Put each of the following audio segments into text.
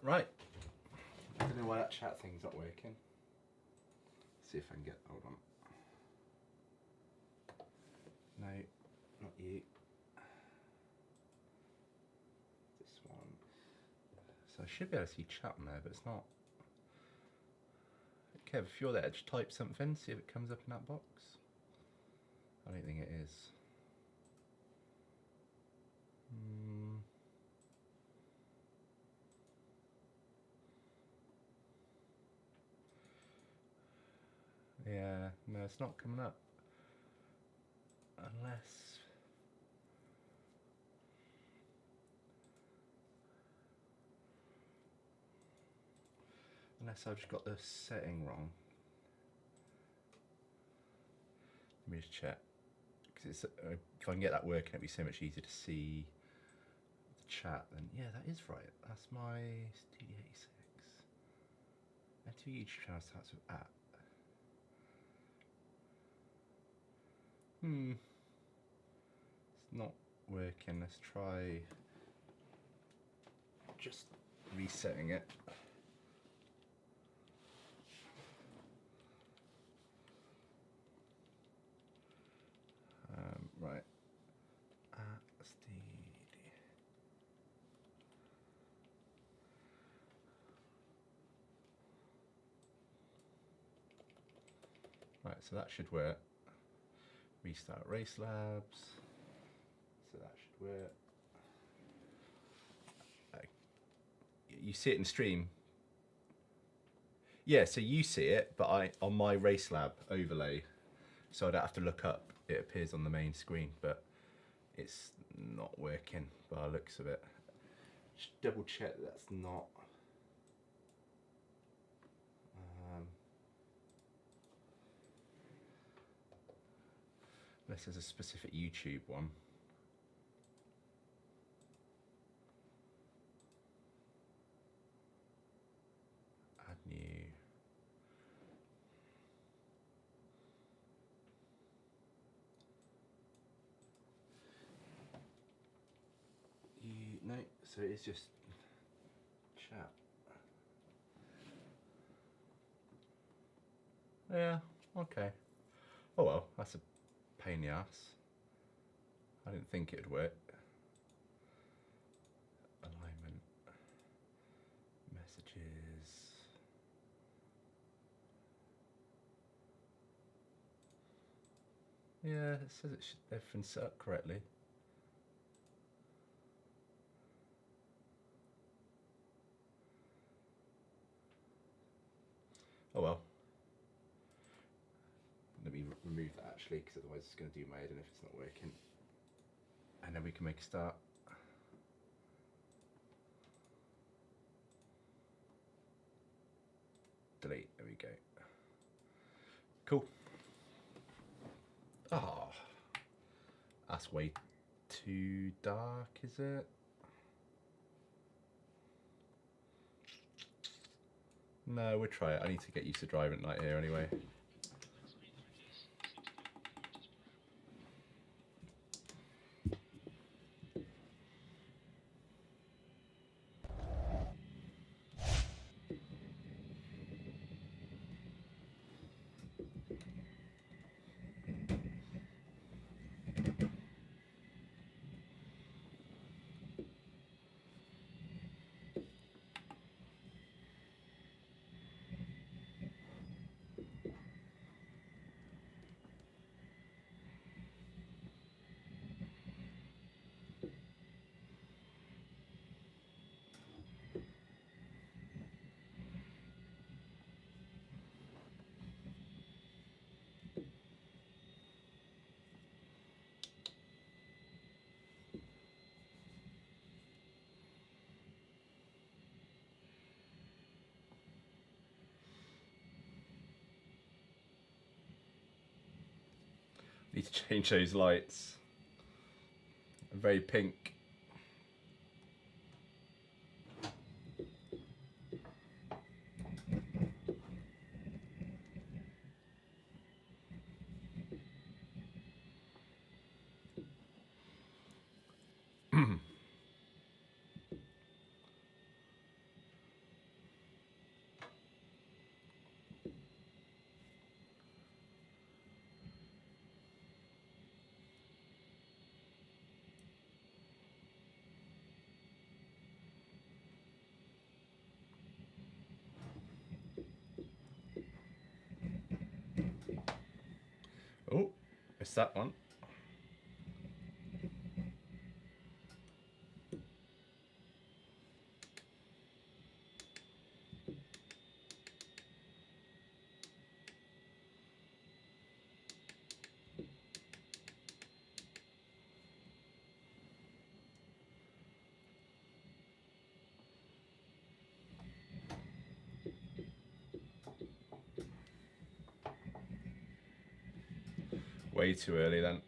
Right, I don't know why that chat thing's not working. See if I can get, hold on. No, not you. This one. So I should be able to see chat on there, but it's not. Kev, if you're there, just type something, see if it comes up in that box. I don't think it is. Yeah, no, it's not coming up. Unless I've just got the setting wrong. Let me just check. Because if I can get that working, it'd be so much easier to see the chat. Then yeah, that is right. That's my Studio 86. And two YouTube channels starts with @ It's not working. Let's try just resetting it. Right. Right, so that should work. Restart Race Labs. So that should work. You see it in stream. Yeah, so you see it, but on my Race Lab overlay, so I don't have to look up. It appears on the main screen, but it's not working by the looks of it. Just double check that's not. Unless there's a specific YouTube one. Add new. No, so it's just chat. Yeah, okay. Oh well, that's a pain in the ass. I didn't think it would work. Alignment. Messages. Yeah, it says it should, everything's set up correctly. Oh well. Let me remove that actually, because otherwise it's going to do my head in if it's not working. And then we can make a start. Delete, there we go. Cool. Oh, that's way too dark, is it? No, we'll try it. I need to get used to driving at night here anyway. Need to change those lights. Very pink. Oh, it's that one. Way too early then.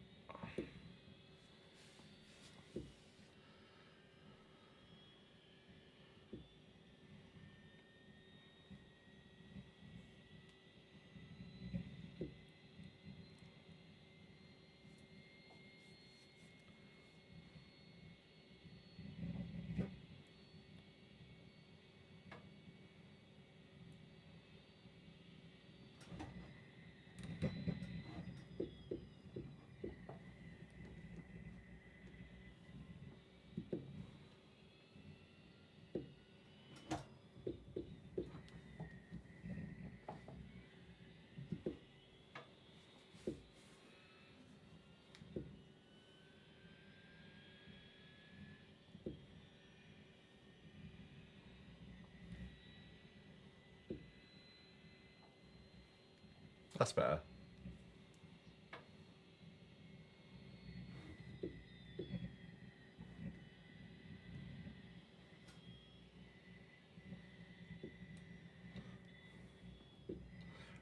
That's better.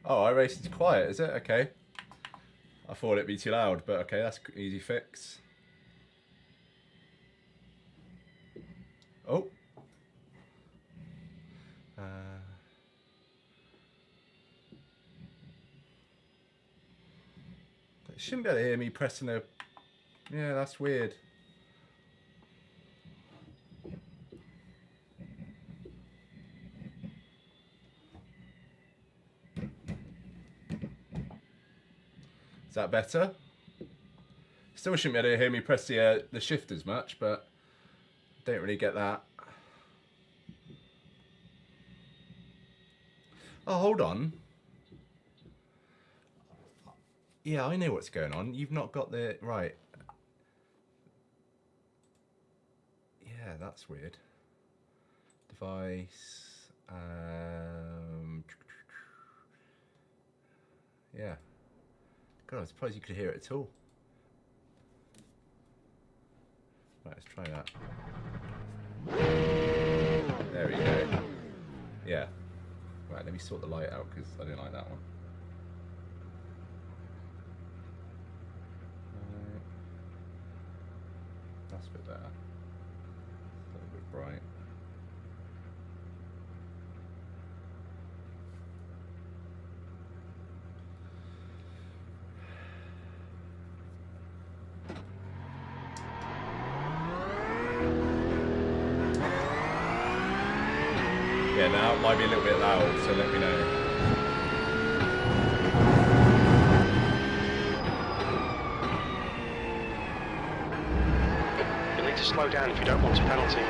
Oh, iRacing's quiet, is it? Okay. I thought it'd be too loud, but okay, that's an easy fix. Oh. You shouldn't be able to hear me pressing a... Yeah, that's weird. Is that better? Still shouldn't be able to hear me press the shift as much, but don't really get that. Oh, hold on. Yeah, I know what's going on. You've not got the... Right. Yeah, that's weird. Device... Yeah. God, I'm surprised you could hear it at all. Right, let's try that. There we go. Yeah. Right, let me sort the light out because I didn't like that one. That's a bit better. A little bit bright. Yeah, now it might be a little bit loud, so let me know. Slow down if you don't want a penalty.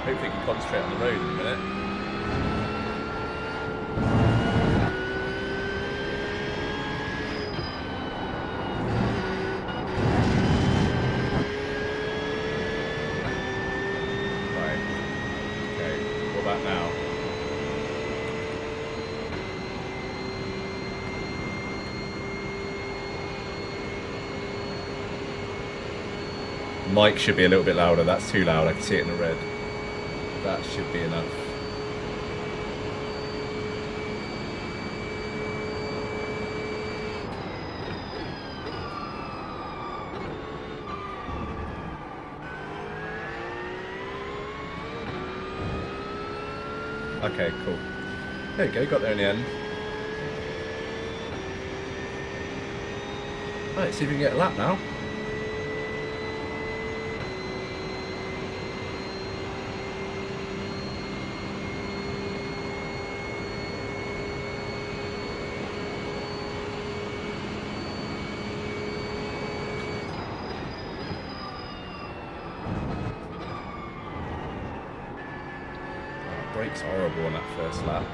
Hopefully you can concentrate on the road in a minute. Mic should be a little bit louder. That's too loud. I can see it in the red. That should be enough. Okay, cool. There you go, got there in the end. Right, see if we can get a lap now. Brake's horrible on that first lap.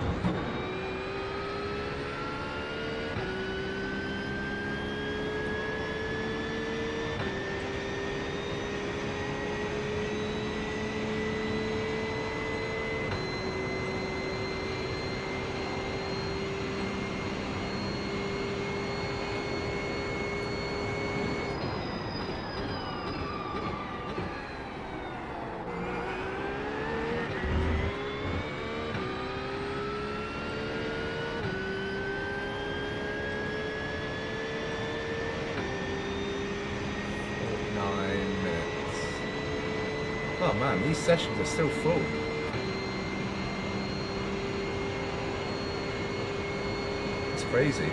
Oh man, these sessions are still full. It's crazy.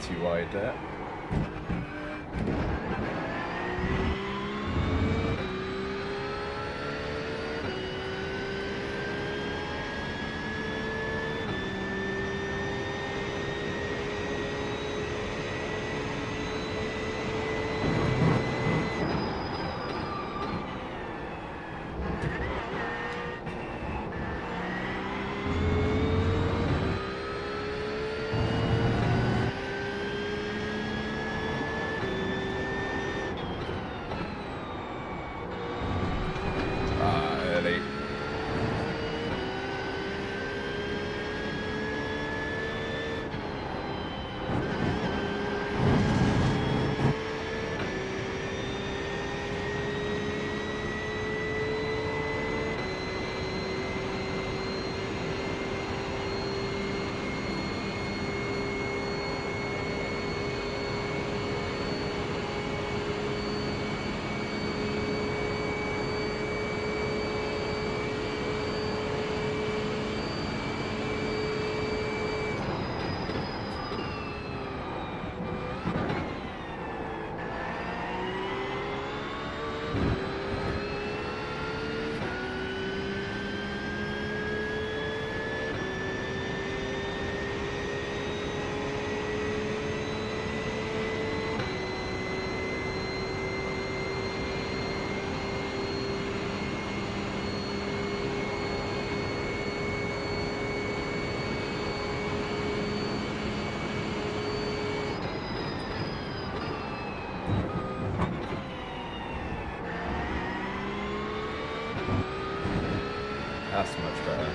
Too wide there. That's much better.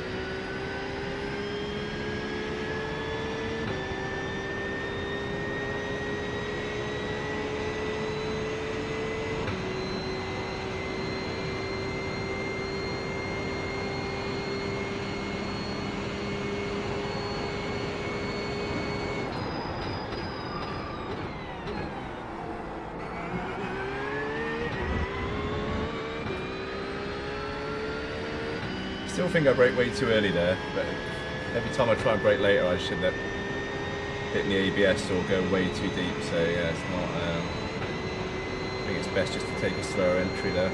still think I brake way too early there, but every time I try and brake later, I should end up hitting the ABS or go way too deep. So yeah, it's not. I think it's best just to take a slower entry there.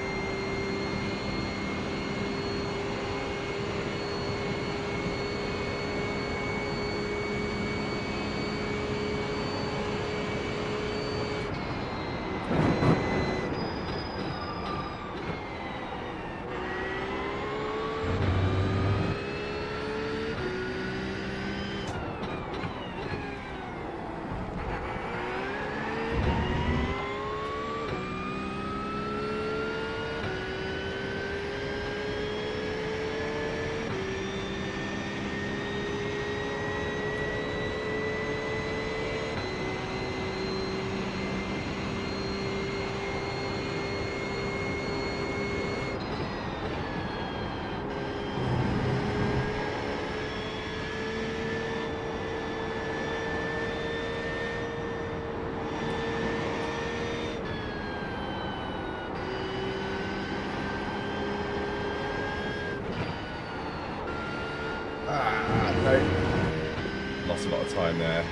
Lost a lot of time there.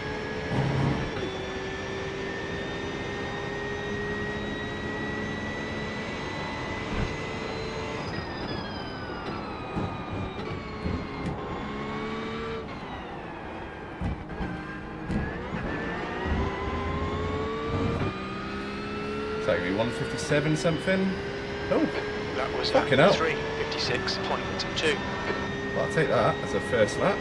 Is that going to be 157 something? Oh, That was fucking hell. 3:56.2. Well, I'll take that as a first lap.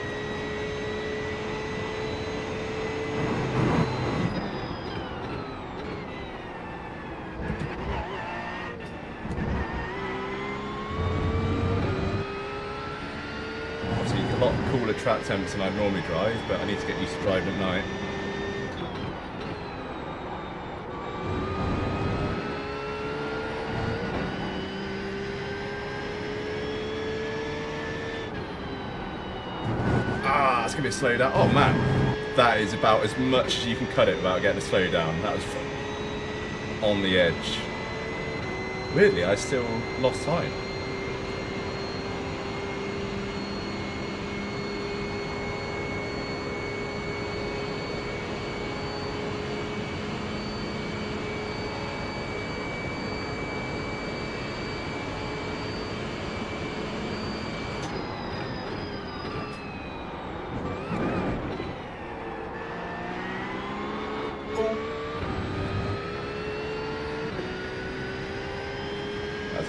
Obviously, a lot cooler track temps than I normally drive, but I need to get used to driving at night. It's going to be a slow down. Oh man, that is about as much as you can cut it without getting a slow down. That was on the edge. Weirdly, I still lost time.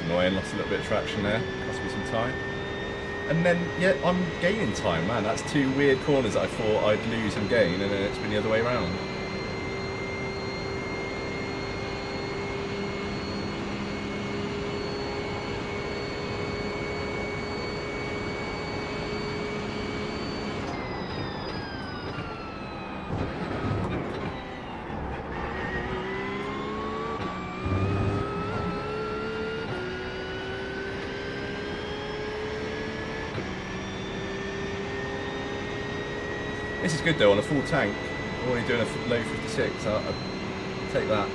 Annoying, lost a little bit of traction there, cost me some time. And then, yeah, I'm gaining time, man. That's two weird corners that I thought I'd lose and gain, and then it's been the other way around. This is good though, on a full tank, already doing a low 56, I'll take that.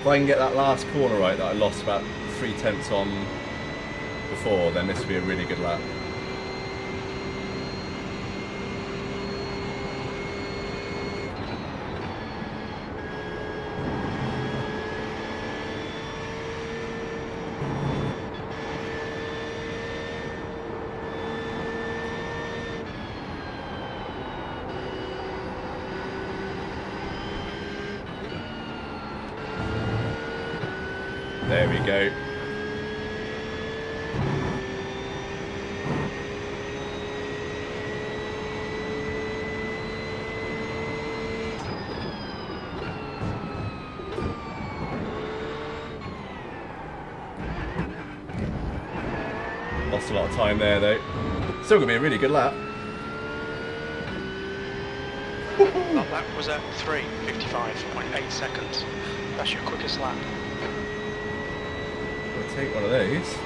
If I can get that last corner right that I lost about 3/10 on before, then this will be a really good lap. There we go. Lost a lot of time there though. Still gonna be a really good lap. That was at 3:55.8 seconds. That's your quickest lap. We'll take one of those.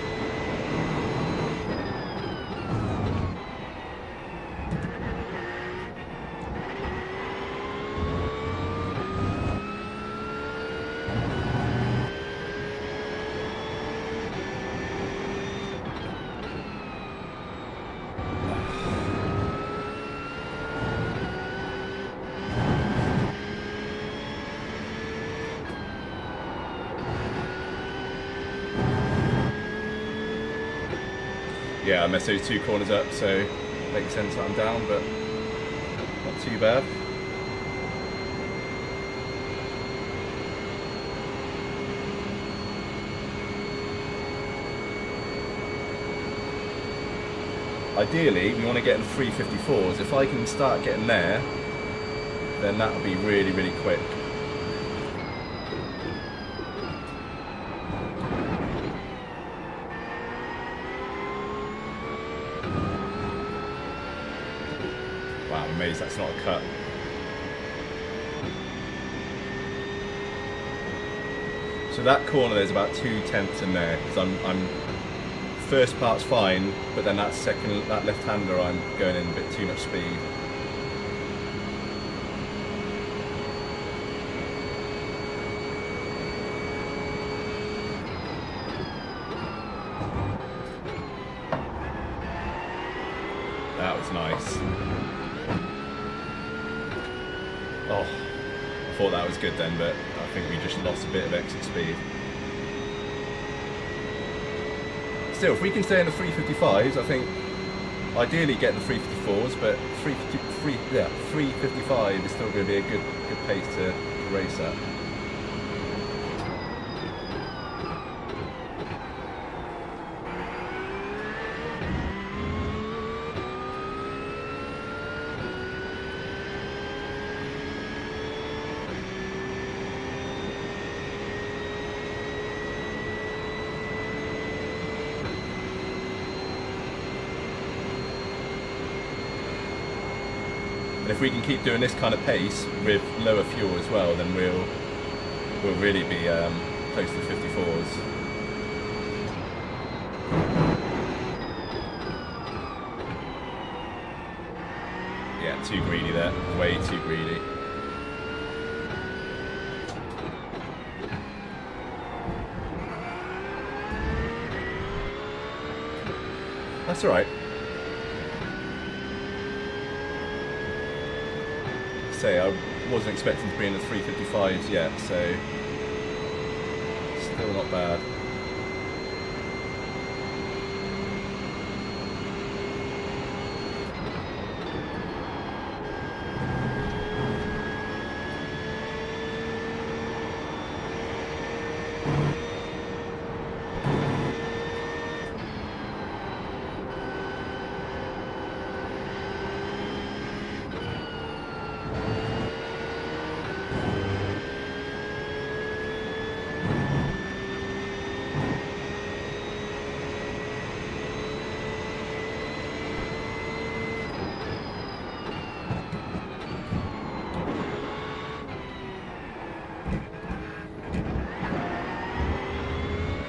Yeah, I messed those two corners up, so makes sense that I'm down, but not too bad. Ideally, we want to get in 354s. If I can start getting there, then that'll be really, really quick. Wow, I'm amazed that's not a cut. So that corner, there's about 2/10 in there, because I'm first part's fine, but then that left-hander, I'm going in a bit too much speed. That was nice. Oh, I thought that was good then, but I think we just lost a bit of exit speed. Still, if we can stay in the 355s, I think ideally get the 354s, but 355 is still going to be a good pace to race at. And if we can keep doing this kind of pace with lower fuel as well, then we'll really be close to 54s. Yeah, too greedy there. Way too greedy. That's all right. Say I wasn't expecting to be in the 355s yet, so still not bad.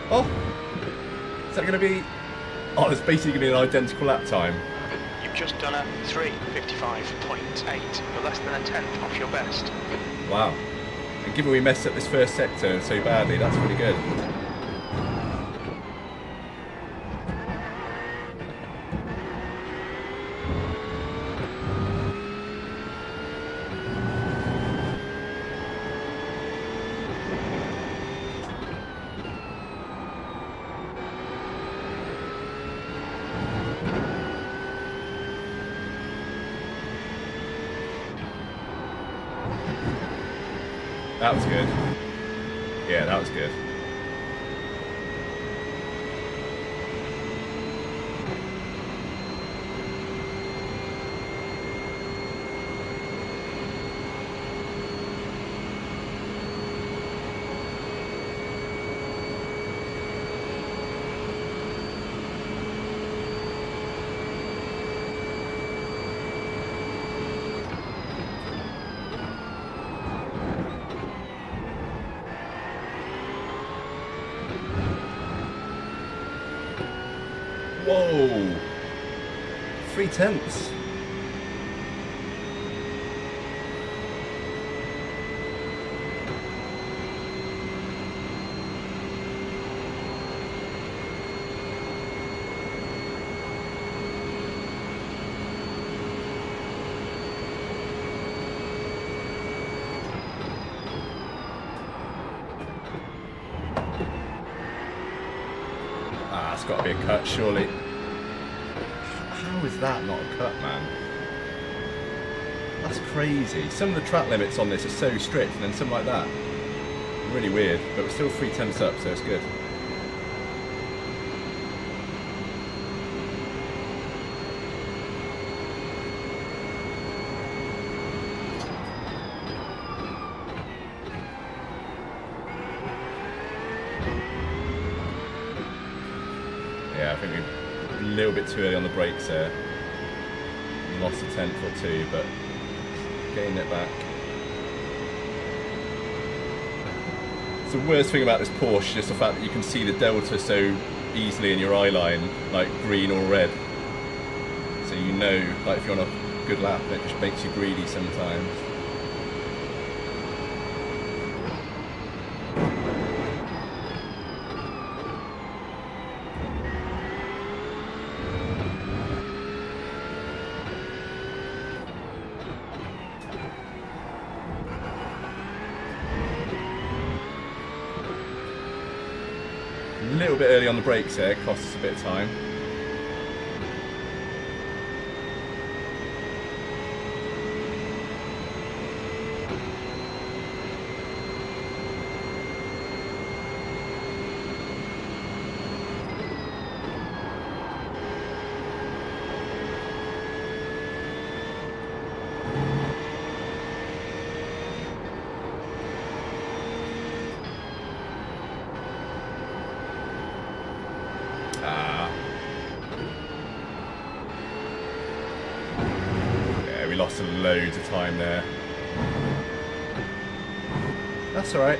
Oh, is that going to be? Oh, it's basically going to be an identical lap time. You've just done a 3:55.8, but less than a tenth off your best. Wow. And given we messed up this first sector so badly, that's pretty good. That was good. Yeah, that was good. Whoa! 3/10. It's got to be a cut, surely. How is that not a cut, man? That's crazy. Some of the track limits on this are so strict, and then some like that. Really weird, but we're still 3/10 up, so it's good. Yeah, I think we're a little bit too early on the brakes there. Lost a 10th or two, but getting it back. It's the worst thing about this Porsche, just the fact that you can see the delta so easily in your eye line, like green or red. So you know, like if you're on a good lap, it just makes you greedy sometimes. A little bit early on the brakes there, cost us a bit of time. Yeah, we lost loads of time there. That's alright.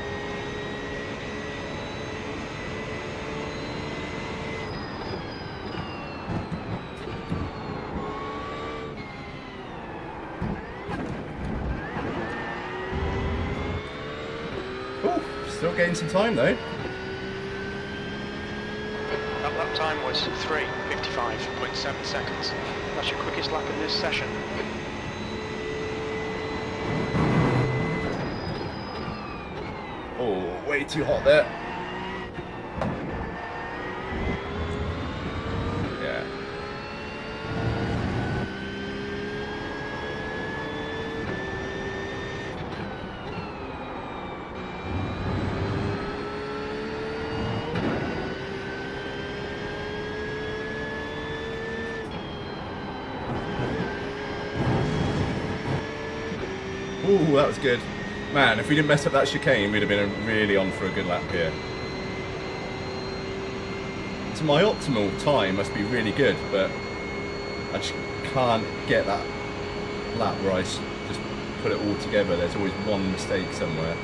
Oh, still getting some time though. That lap time was 3:55.7 seconds. That's your quickest lap in this session. Oh, way too hot there. Yeah. Ooh, that was good. Man, if we didn't mess up that chicane, we'd have been really on for a good lap here. So my optimal time must be really good, but I just can't get that lap where I just put it all together. There's always one mistake somewhere.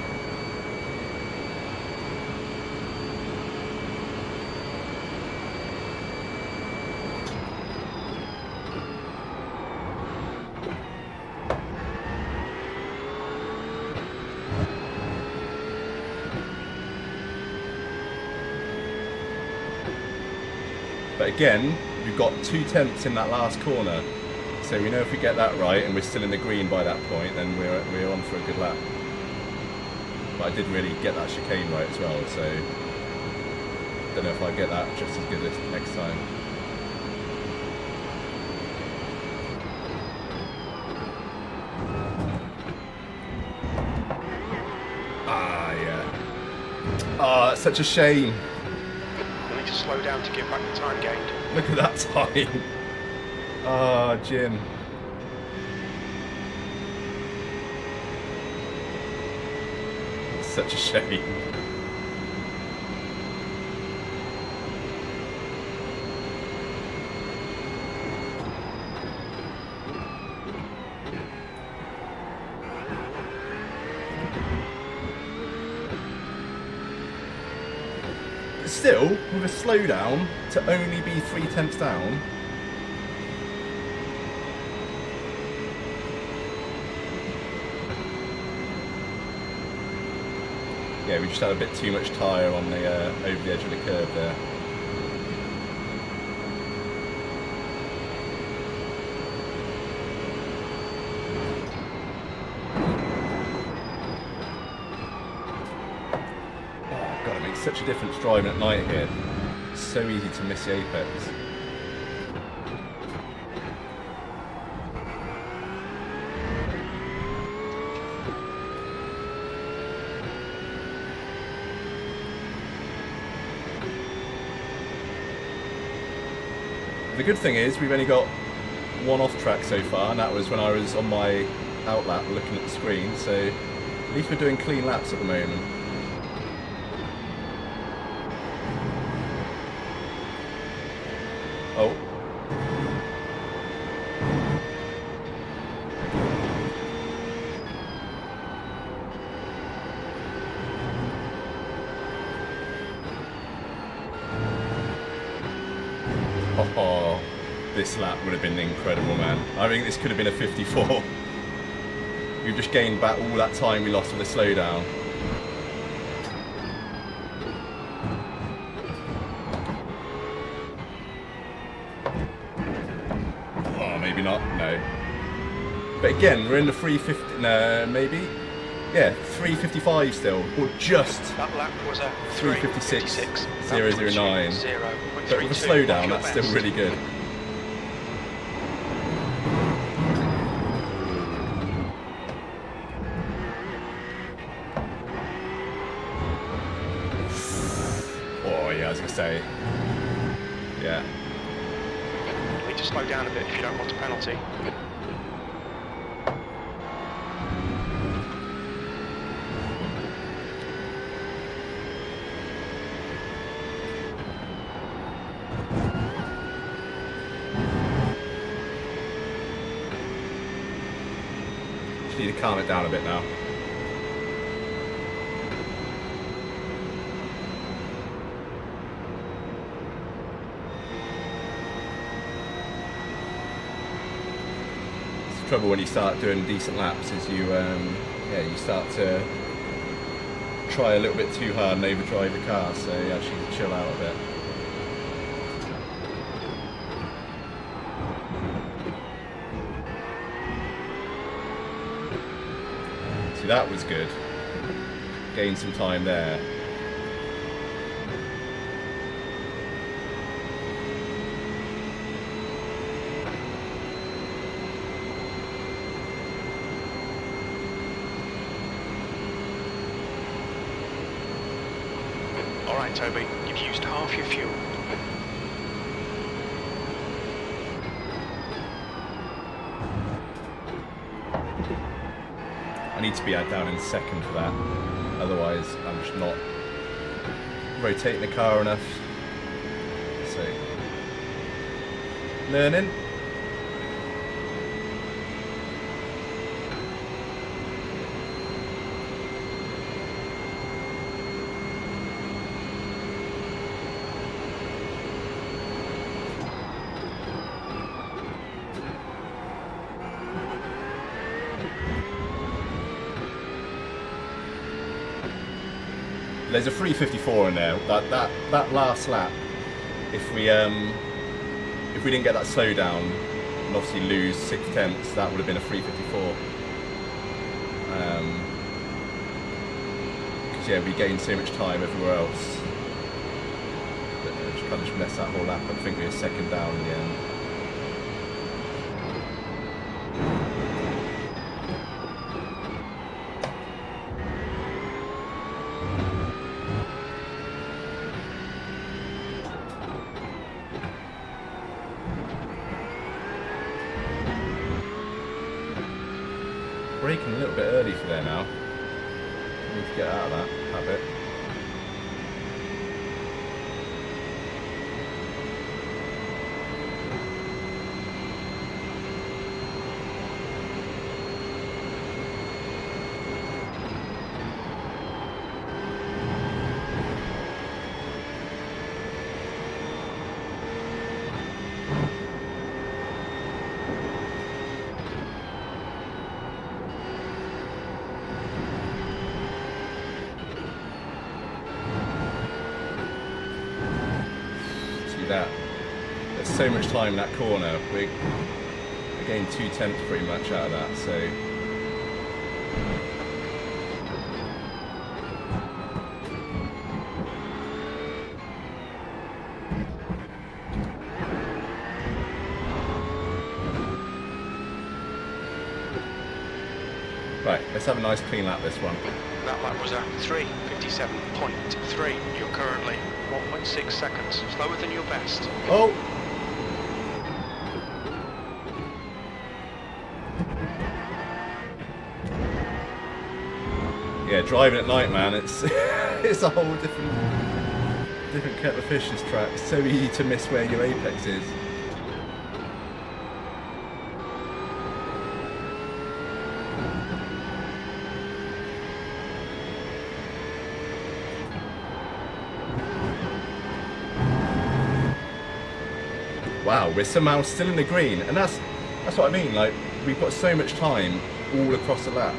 But again, we've got 2/10 in that last corner, so we know if we get that right and we're still in the green by that point, then we're on for a good lap. But I did really get that chicane right as well, so don't know if I get that just as good as next time. Ah, yeah. Ah, that's such a shame. Slow down to give back the time gained. Look at that time. Ah, Jim. It's such a shame. still, with a slowdown, to only be 0.3 down. Yeah, we just had a bit too much tyre on the over the edge of the curve there. Oh god, it makes such a difference driving at night here. It's so easy to miss the apex. The good thing is we've only got one off track so far, and that was when I was on my out lap looking at the screen, so at least we're doing clean laps at the moment. Oh. Oh, this lap would have been incredible, man. I think this could have been a 54. We've just gained back all that time we lost with the slowdown. Oh, maybe not, no. But again, we're in the 350, no, maybe? Yeah, 355 still, or just that lap was a 356, 009. But with a slowdown, that's still really good. Oh yeah, I was gonna say, yeah. You need to slow down a bit if you don't want a penalty. Need to calm it down a bit now. It's the trouble when you start doing decent laps is you, yeah, you start to try a little bit too hard and overdrive the car, so you actually need to chill out a bit. That was good. Gained some time there. All right, Toby, you've used half your fuel. I need to be down in second for that, otherwise I'm just not rotating the car enough. So, learning. There's a 354 in there. That last lap, if we didn't get that slowdown and obviously lose 0.6, that would have been a 354. Because yeah, we gained so much time everywhere else. But just kind of messed that whole lap. I think we were second down in the end. Braking a little bit early for there now. Need to get out of that habit. exactly that. There's so much time in that corner. We're getting 2/10 pretty much out of that, so. Right, let's have a nice clean lap this one. That lap was a 3:57.3. You're currently 1.6 seconds slower than your best. Oh! Yeah, driving at night, man, it's it's a whole different kettle of fish, this track. It's so easy to miss where your apex is. Wow, we're somehow still in the green, and that's what I mean. Like, we've got so much time all across the lap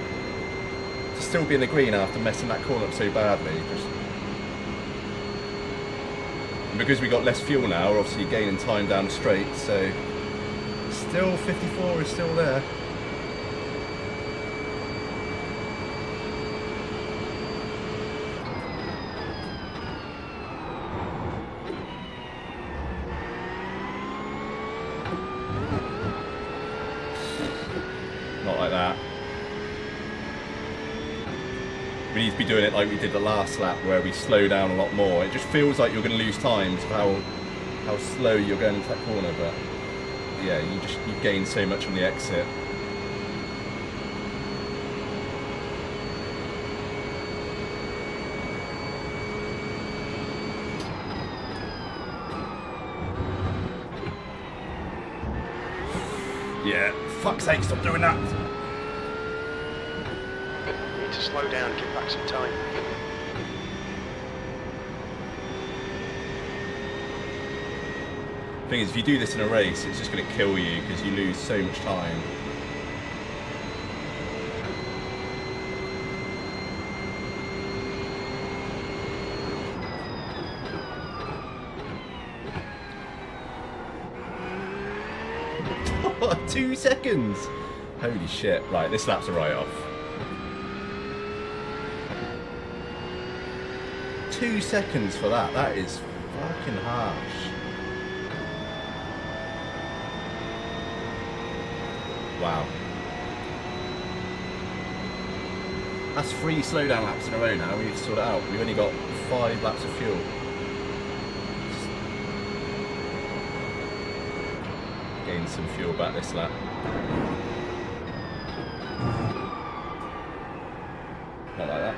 to still be in the green after messing that corner up so badly. And because we got less fuel now, we're obviously gaining time down the straight. So still 54 is still there. Not like that. We need to be doing it like we did the last lap, where we slow down a lot more. It just feels like you're going to lose time to how slow you're going into that corner, but yeah, you gain so much on the exit. Yeah, fuck's sake, stop doing that! You need to slow down, give back some time. The thing is, if you do this in a race, it's just going to kill you because you lose so much time. Oh, 2 seconds! Holy shit. Right, this lap's a write-off. 2 seconds for that. That is fucking harsh. Wow. That's 3 slowdown laps in a row now. We need to sort it out. We've only got 5 laps of fuel. Gain some fuel back this lap. Not like that.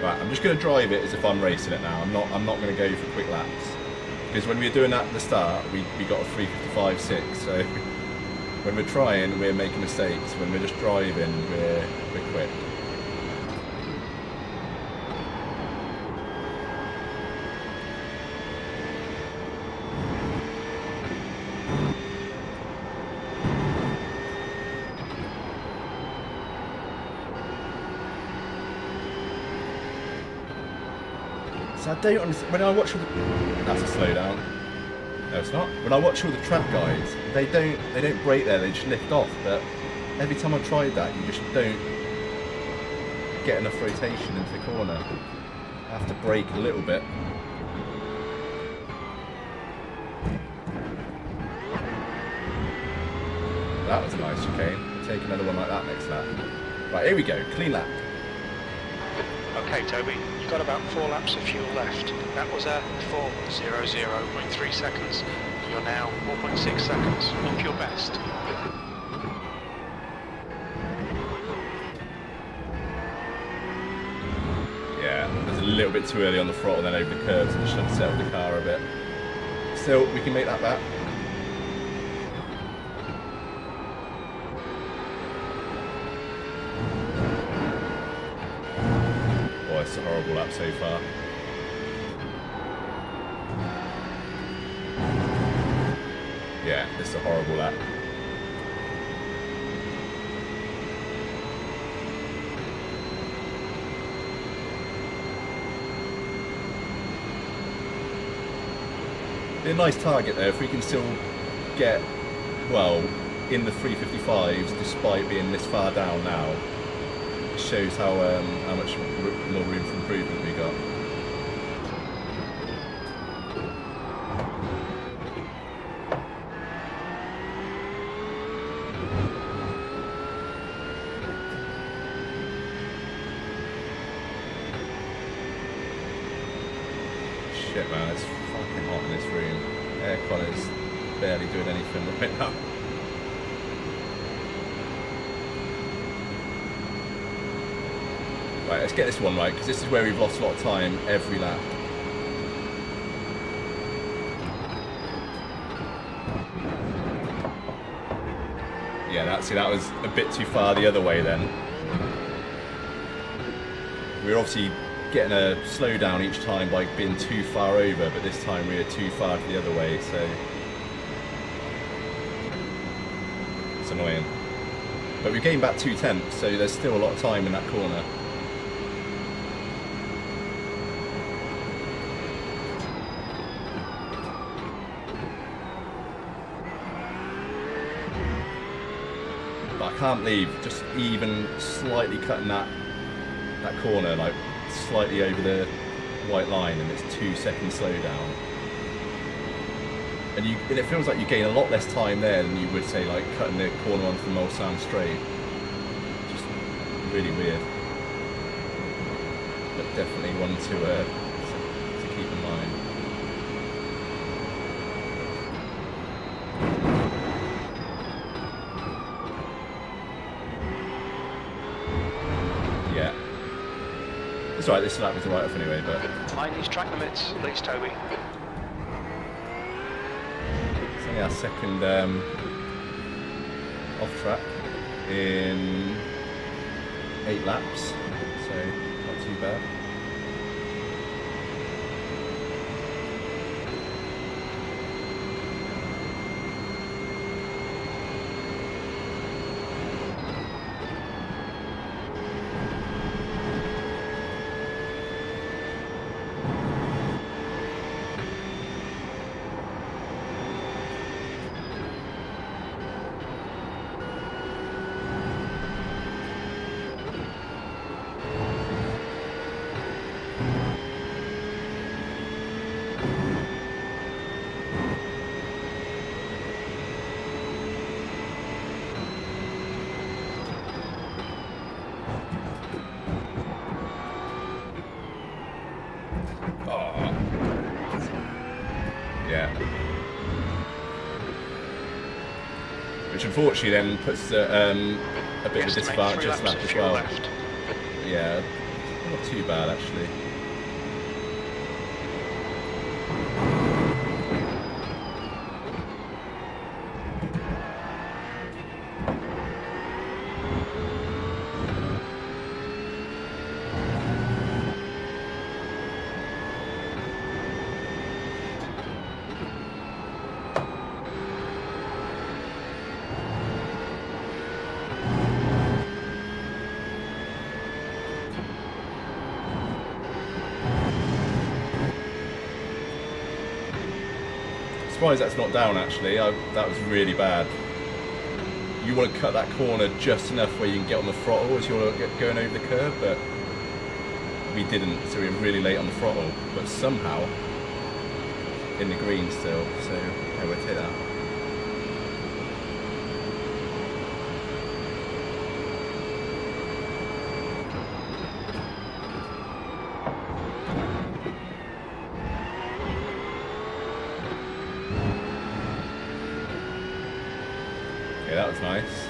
Right, I'm just going to drive it as if I'm racing it now. I'm not going to go for quick laps, because when we were doing that at the start, we got a 3:55.6. So when we're trying, we're making mistakes. When we're just driving, we're quick. So I don't understand. When I watch all the... That's a slowdown. No, it's not. When I watch all the track guides, they don't brake there, they just lift off. But every time I've tried that, you just don't get enough rotation into the corner. I have to brake a little bit. That was a nice chicane. Take another one like that next lap. Right, here we go. Clean lap. Okay, Toby, you've got about 4 laps of fuel left. That was a 4:00.3 seconds. You're now 1.6 seconds off your best. Yeah, it was a little bit too early on the throttle, then over the curves, and should have settled the car a bit. Still, we can make that back. It's a horrible lap so far. Yeah, this is a horrible lap. Be a nice target though, if we can still get, well, in the 355s despite being this far down now. It shows how much more room for improvement we got. Shit man, it's fucking hot in this room. Aircon is barely doing anything right now. Right, let's get this one right, because this is where we've lost a lot of time every lap. Yeah, that was a bit too far the other way then. We were obviously getting a slowdown each time by being too far over, but this time we were too far the other way, so it's annoying. But we gained back 2/10, so there's still a lot of time in that corner. But I can't believe just even slightly cutting that corner, like slightly over the white line, and it's 2 seconds slowdown. And it feels like you gain a lot less time there than you would say like cutting the corner onto the Mulsanne straight. Just really weird. But definitely one to keep in mind. Yeah. It's alright, this lap was a write-off anyway, but... Mind these track limits, please, Toby. It's only our second off-track in 8 laps, so not too bad. Yeah. Which unfortunately then puts a bit of a disadvantage this lap as well. Yeah, not too bad actually. Surprised that's not down actually. That was really bad. You want to cut that corner just enough where you can get on the throttle as you're going over the curve, but we didn't, so we were really late on the throttle, but somehow in the green still, so yeah, we'll take that. Okay, that was nice.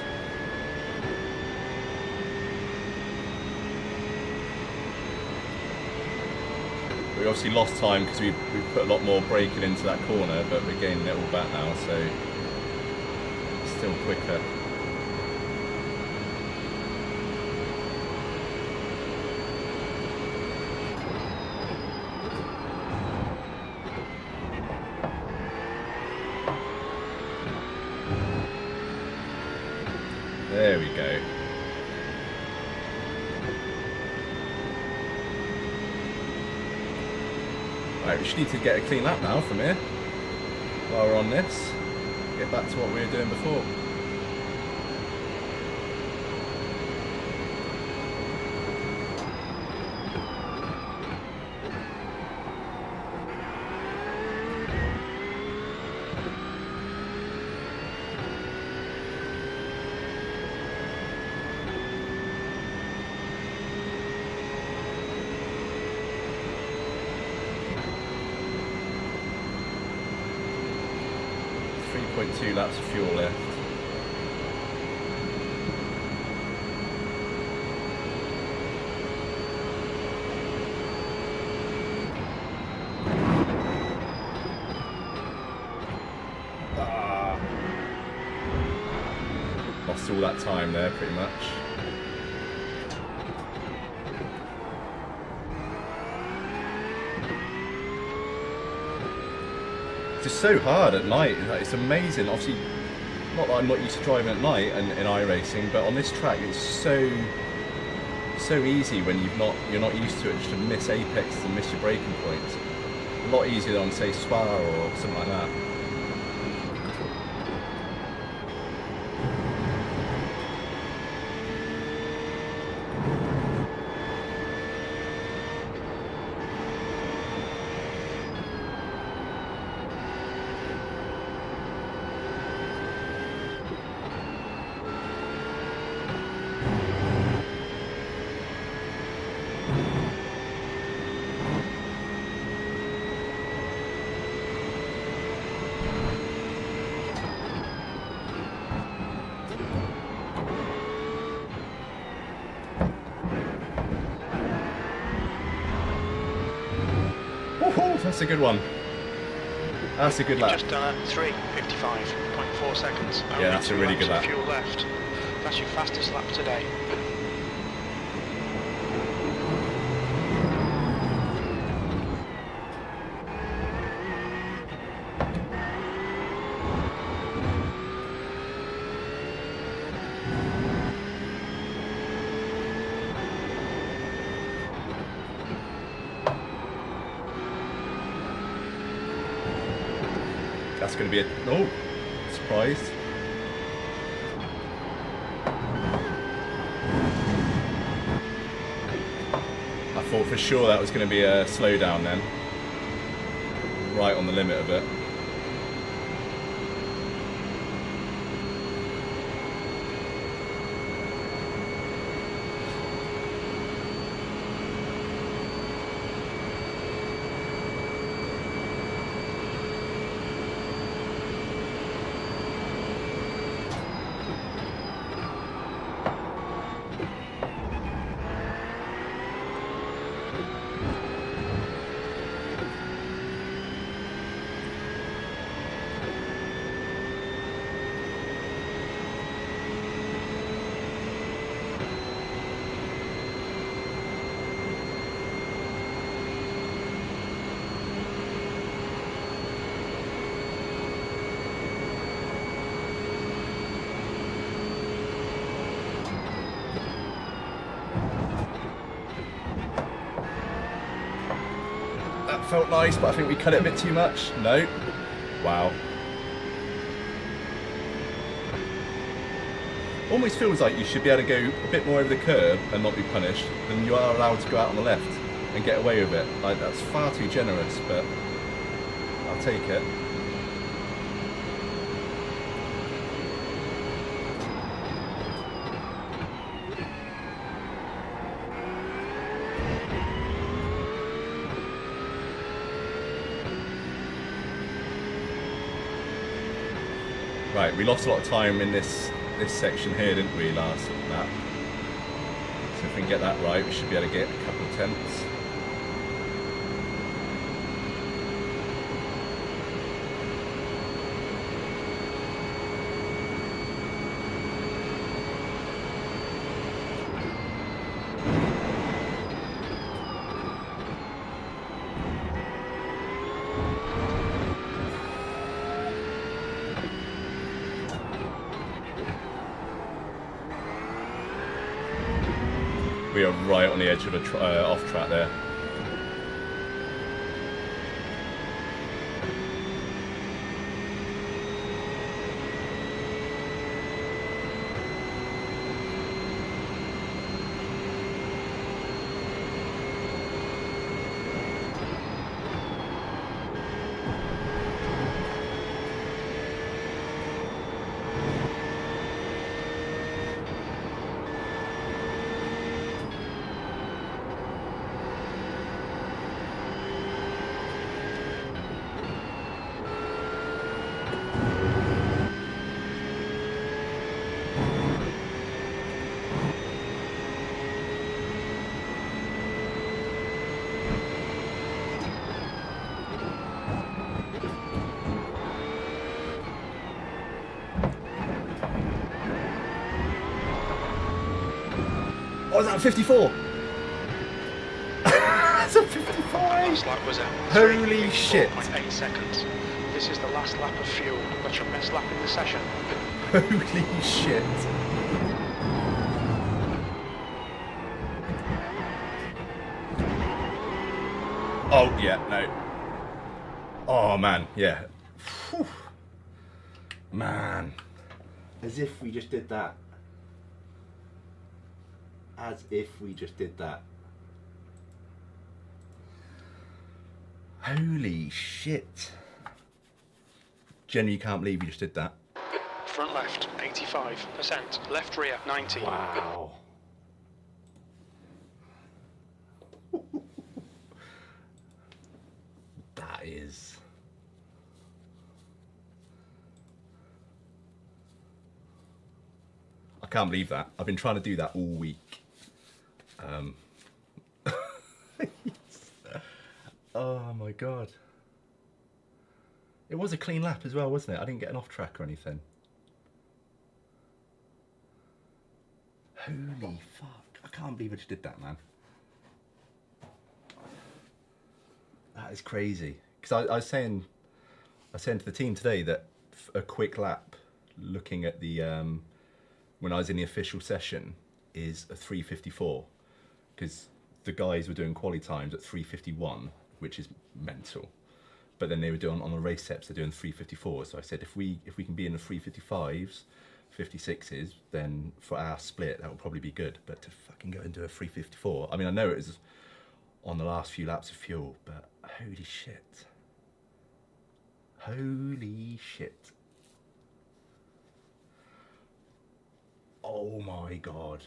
We obviously lost time because we put a lot more braking into that corner, but we're gaining it all back now, so it's still quicker. There we go. Right, we should need to get a clean lap now from here. While we're on this, get back to what we were doing before. .2 laps of fuel left. Lost all that time there pretty much. It's just so hard at night. It's amazing. Obviously, not that I'm not used to driving at night and in iRacing, but on this track it's so easy when you're not used to it, just to miss apex and miss your braking points. A lot easier than on, say, Spa or something like that. That's a good one. That's a good lap. Just done a 3:55.4 seconds. Yeah, that's a really good lap. Fuel left. That's your fastest lap today. That's going to be a... Oh, surprised. I thought for sure that was going to be a slowdown then. Right on the limit of it. Felt nice, but I think we cut it a bit too much. No. Wow. Almost feels like you should be able to go a bit more over the curb and not be punished than you are allowed to go out on the left and get away with it. Like, that's far too generous, but I'll take it. Right, we lost a lot of time in this section here, didn't we, last lap? So if we can get that right, we should be able to get a couple of tenths. We are right on the edge of a off track there. Oh, is that 54? That's a 54, eh? Last lap was at Holy shit. 4.8 seconds. This is the last lap of fuel. That's your best lap in the session. Holy shit. Oh, yeah, no. Oh, man, yeah. Whew. Man. As if we just did that. As if we just did that. Holy shit. Genuinely can't believe you just did that. Front left, 85%. Left rear, 90. Wow. That is... I can't believe that. I've been trying to do that all week. Oh my god. It was a clean lap as well, wasn't it? I didn't get an off track or anything. Holy fuck. I can't believe I just did that, man. That is crazy. Because I was saying to the team today that a quick lap, looking at the when I was in the official session, is a 3:54, because the guys were doing quali times at 3:51, which is mental. But then they were doing on the race steps, they're doing 3:54. So I said, if we can be in the 3:55s, 56s, then for our split that will probably be good. But to fucking go into a 3:54, I mean, I know it was on the last few laps of fuel, but holy shit. Holy shit. Oh my god.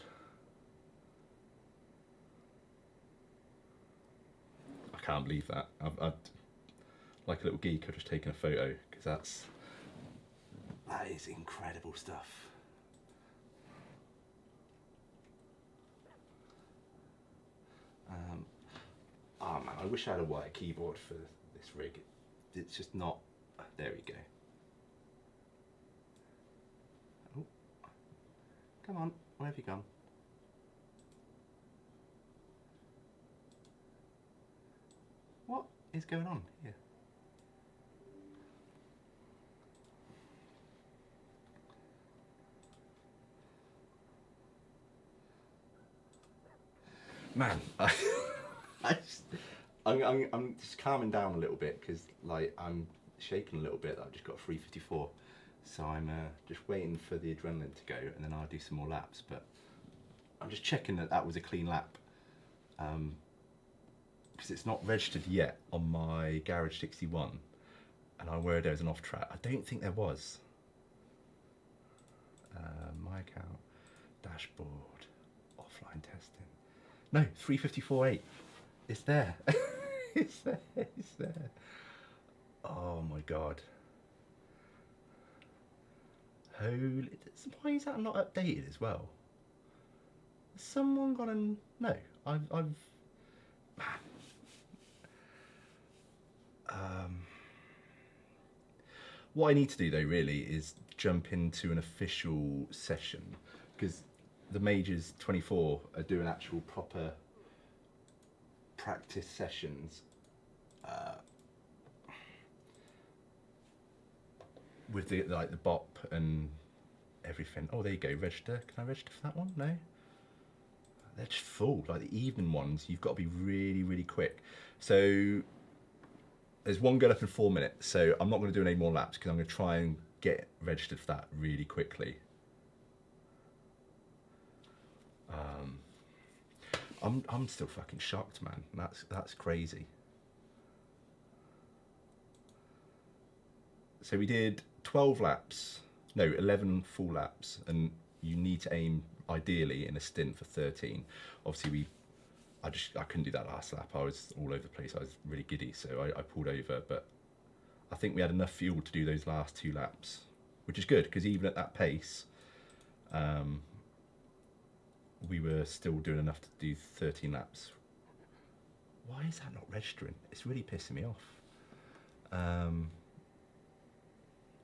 I can't believe that. I've like a little geek, I've just taken a photo, because that is incredible stuff. Oh man, I wish I had a wire keyboard for this rig. It's just not. There we go. Oh. Come on, where have you gone? What is going on here? Man, I'm just calming down a little bit, because like I'm shaking a little bit. I've just got a 3:54, so I'm just waiting for the adrenaline to go, and then I'll do some more laps. But I'm just checking that was a clean lap, because it's not registered yet on my Garage 61, and I'm worried there was an off track. I don't think there was. My account, dashboard, offline testing. No, 3:54.8. It's there. It's there. It's there. Oh my god. Holy. Why is that not updated as well? Has someone got a. No, I've. Man. What I need to do though, really, is jump into an official session, because the Majors 24 are doing actual proper practice sessions with the like the bop and everything. Oh, there you go. Register. Can I register for that one? No. they're just full. Like the evening ones, you've got to be really, really quick. So there's one going up in 4 minutes. So I'm not going to do any more laps because I'm going to try and get registered for that really quickly. I'm still fucking shocked, man. That's crazy. So we did 12 laps, no, 11 full laps, and you need to aim ideally in a stint for 13. Obviously I couldn't do that last lap. I was all over the place. I was really giddy, so I pulled over, but I think we had enough fuel to do those last 2 laps, which is good because even at that pace, we were still doing enough to do 13 laps. Why is that not registering? It's really pissing me off.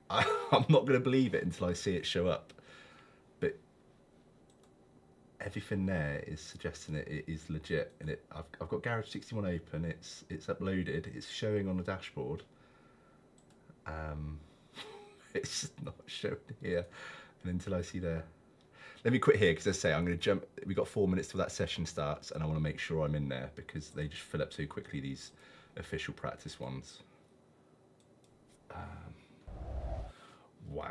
I'm not going to believe it until I see it show up, but everything there is suggesting it is legit. And I've got Garage 61 open. It's uploaded. It's showing on the dashboard. It's just not showing here. And until I see there. Let me quit here because as I say, I'm going to jump. We've got 4 minutes till that session starts, and I want to make sure I'm in there because they just fill up so quickly, these official practice ones. Wow.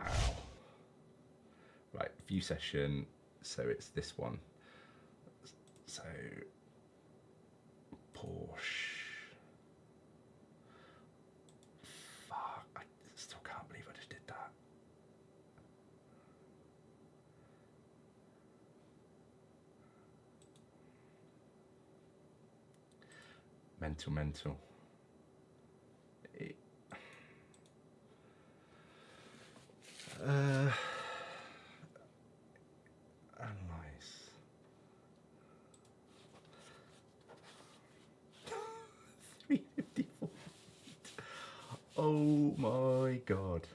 Right, view session. So it's this one. So Porsche. Fuck, I still can't believe I just did that. Mental. Analyze. 354. Oh my god.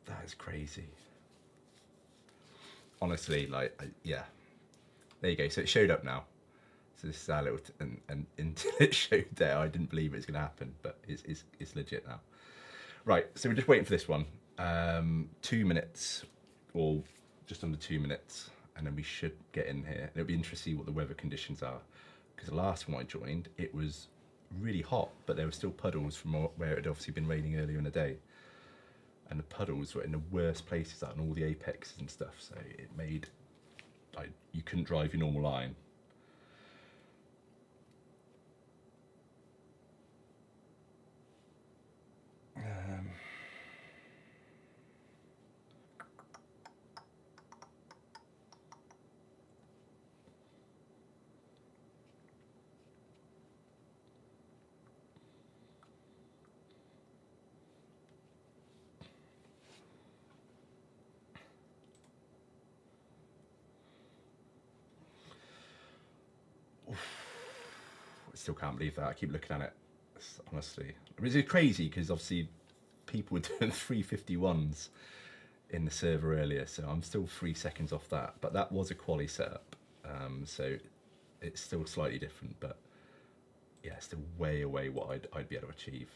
That is crazy. Honestly, like, yeah. There you go. So it showed up now. So this is our little, and until it showed there, I didn't believe it was going to happen, but it's legit now. Right. So we're just waiting for this one. 2 minutes, or just under 2 minutes, and then we should get in here. And it'll be interesting to see what the weather conditions are, because the last one I joined, it was really hot, but there were still puddles from where it had obviously been raining earlier in the day. And the puddles were in the worst places out in all the apexes and stuff, so it made, like, you couldn't drive your normal line. I still can't believe that. I keep looking at it, honestly. I mean, it's crazy because obviously people were doing 351s in the server earlier, so I'm still 3 seconds off that. But that was a quali setup, so it's still slightly different. But yeah, still way away what I'd be able to achieve.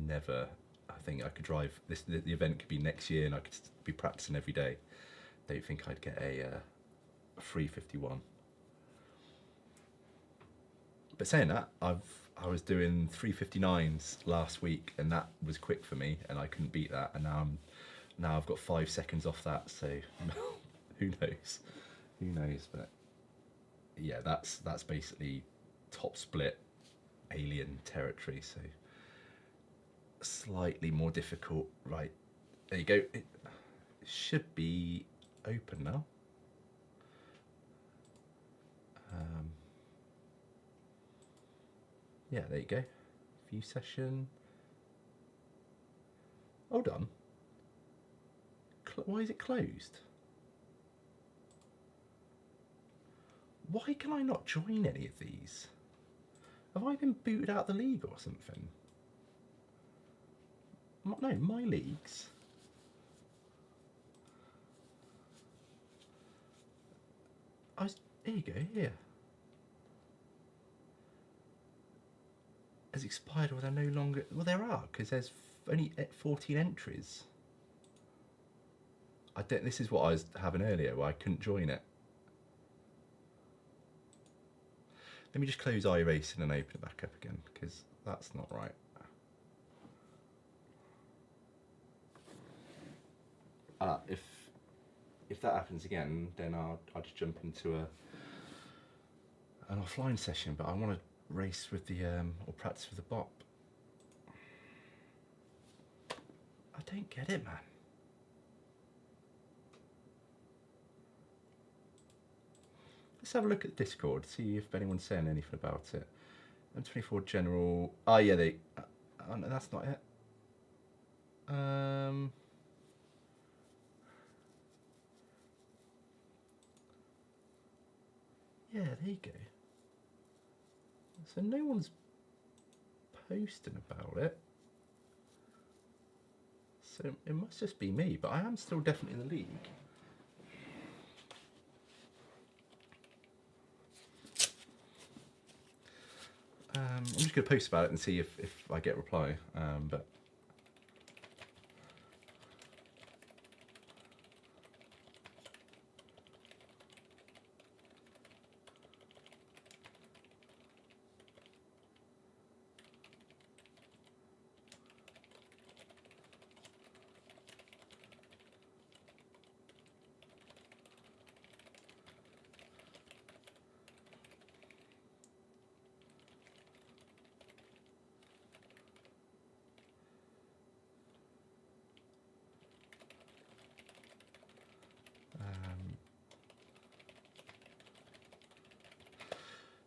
Never. I think I could drive this. The event could be next year, and I could be practicing every day. Don't think I'd get a 351. But saying that, I was doing 359s last week, and that was quick for me, and I couldn't beat that. And now I've got 5 seconds off that, so who knows? But yeah, that's basically top split alien territory. So slightly more difficult. Right, there you go. It should be open now. Yeah, there you go. View session. Hold on. Why is it closed? Why can I not join any of these? Have I been booted out of the league or something? No, my leagues. There you go, here. has expired, or they're no longer... Well, there are, because there's only 14 entries. This is what I was having earlier, where I couldn't join it. Let me just close iRacing and open it back up again, because that's not right. If that happens again, then I'll just jump into an offline session, but I want to race with the or practice with the bot. I don't get it, man. Let's have a look at Discord, see if anyone's saying anything about it. M24 General. Oh yeah, oh, no, that's not it. Yeah, there you go. So no one's posting about it. So it must just be me, but I am still definitely in the league. I'm just going to post about it and see if I get a reply, but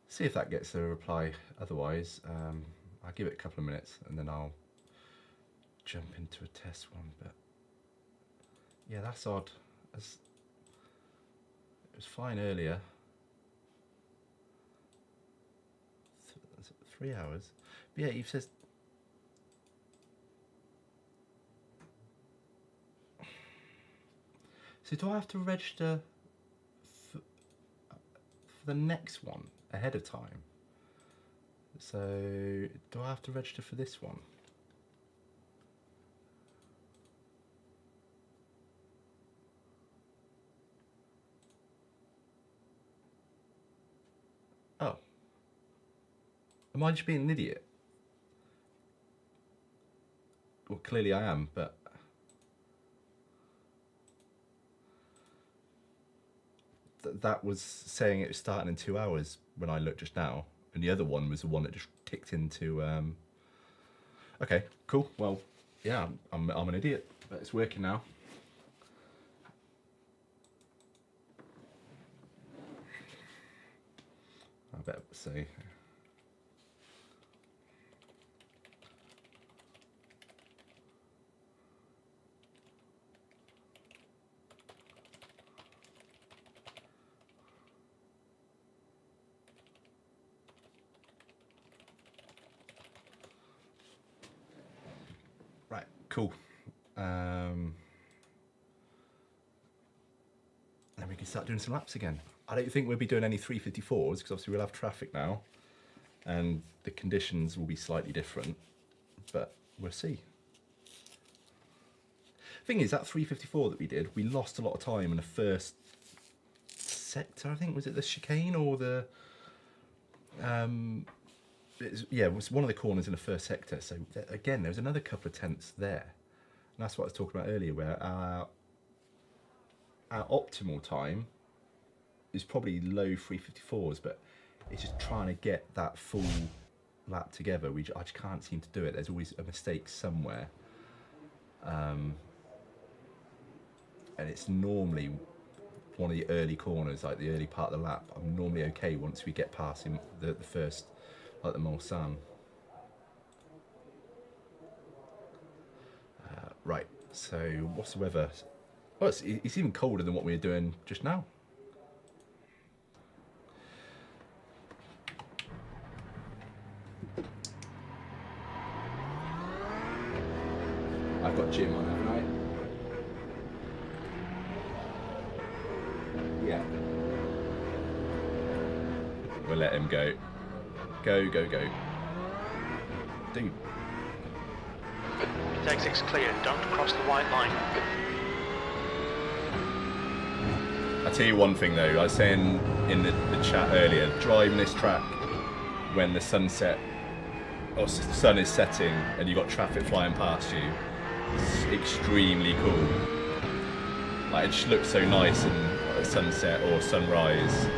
see if that gets a reply. Otherwise, I'll give it a couple of minutes and then I'll jump into a test one. But yeah, that's odd. It was fine earlier. 3 hours. But yeah, you've says. So do I have to register for the next one ahead of time? So do I have to register for this one? Oh. Am I just being an idiot? Well, clearly I am, but that was saying it was starting in 2 hours when I looked just now, and the other one was the one that just ticked into. Okay, cool. Well, yeah, I'm an idiot, but it's working now. I better say. Cool. Then we can start doing some laps again. I don't think we'll be doing any 354s because obviously we'll have traffic now and the conditions will be slightly different, but we'll see. Thing is, that 354 that we did, we lost a lot of time in the first sector, I think. Was it the chicane or the... yeah, it was one of the corners in the first sector. So again, there was another couple of tenths there. And that's what I was talking about earlier, where our optimal time is probably low 354s, but it's just trying to get that full lap together. I just can't seem to do it. There's always a mistake somewhere. And it's normally one of the early corners, like the early part of the lap. I'm normally okay once we get past the first, like the Mulsanne. Right, so what's the weather? Oh, it's even colder than what we were doing just now. I've got Jim on, haven't I? Yeah. We'll let him go. Go, go, go. dude. The exit's clear, don't cross the white line. I'll tell you one thing though, I was saying in the chat earlier, driving this track when the sunset or sun is setting and you've got traffic flying past you, it's extremely cool. Like, it just looks so nice in a sunset or sunrise.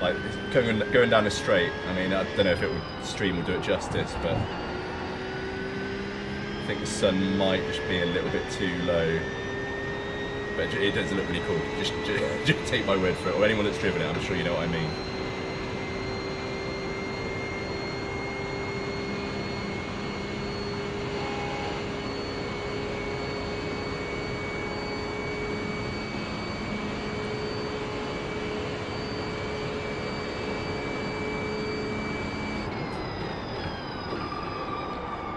Like, going down the straight, I mean, I don't know if stream will do it justice, but I think the sun might just be a little bit too low. But it does look really cool. Just take my word for it, or anyone that's driven it, I'm sure you know what I mean.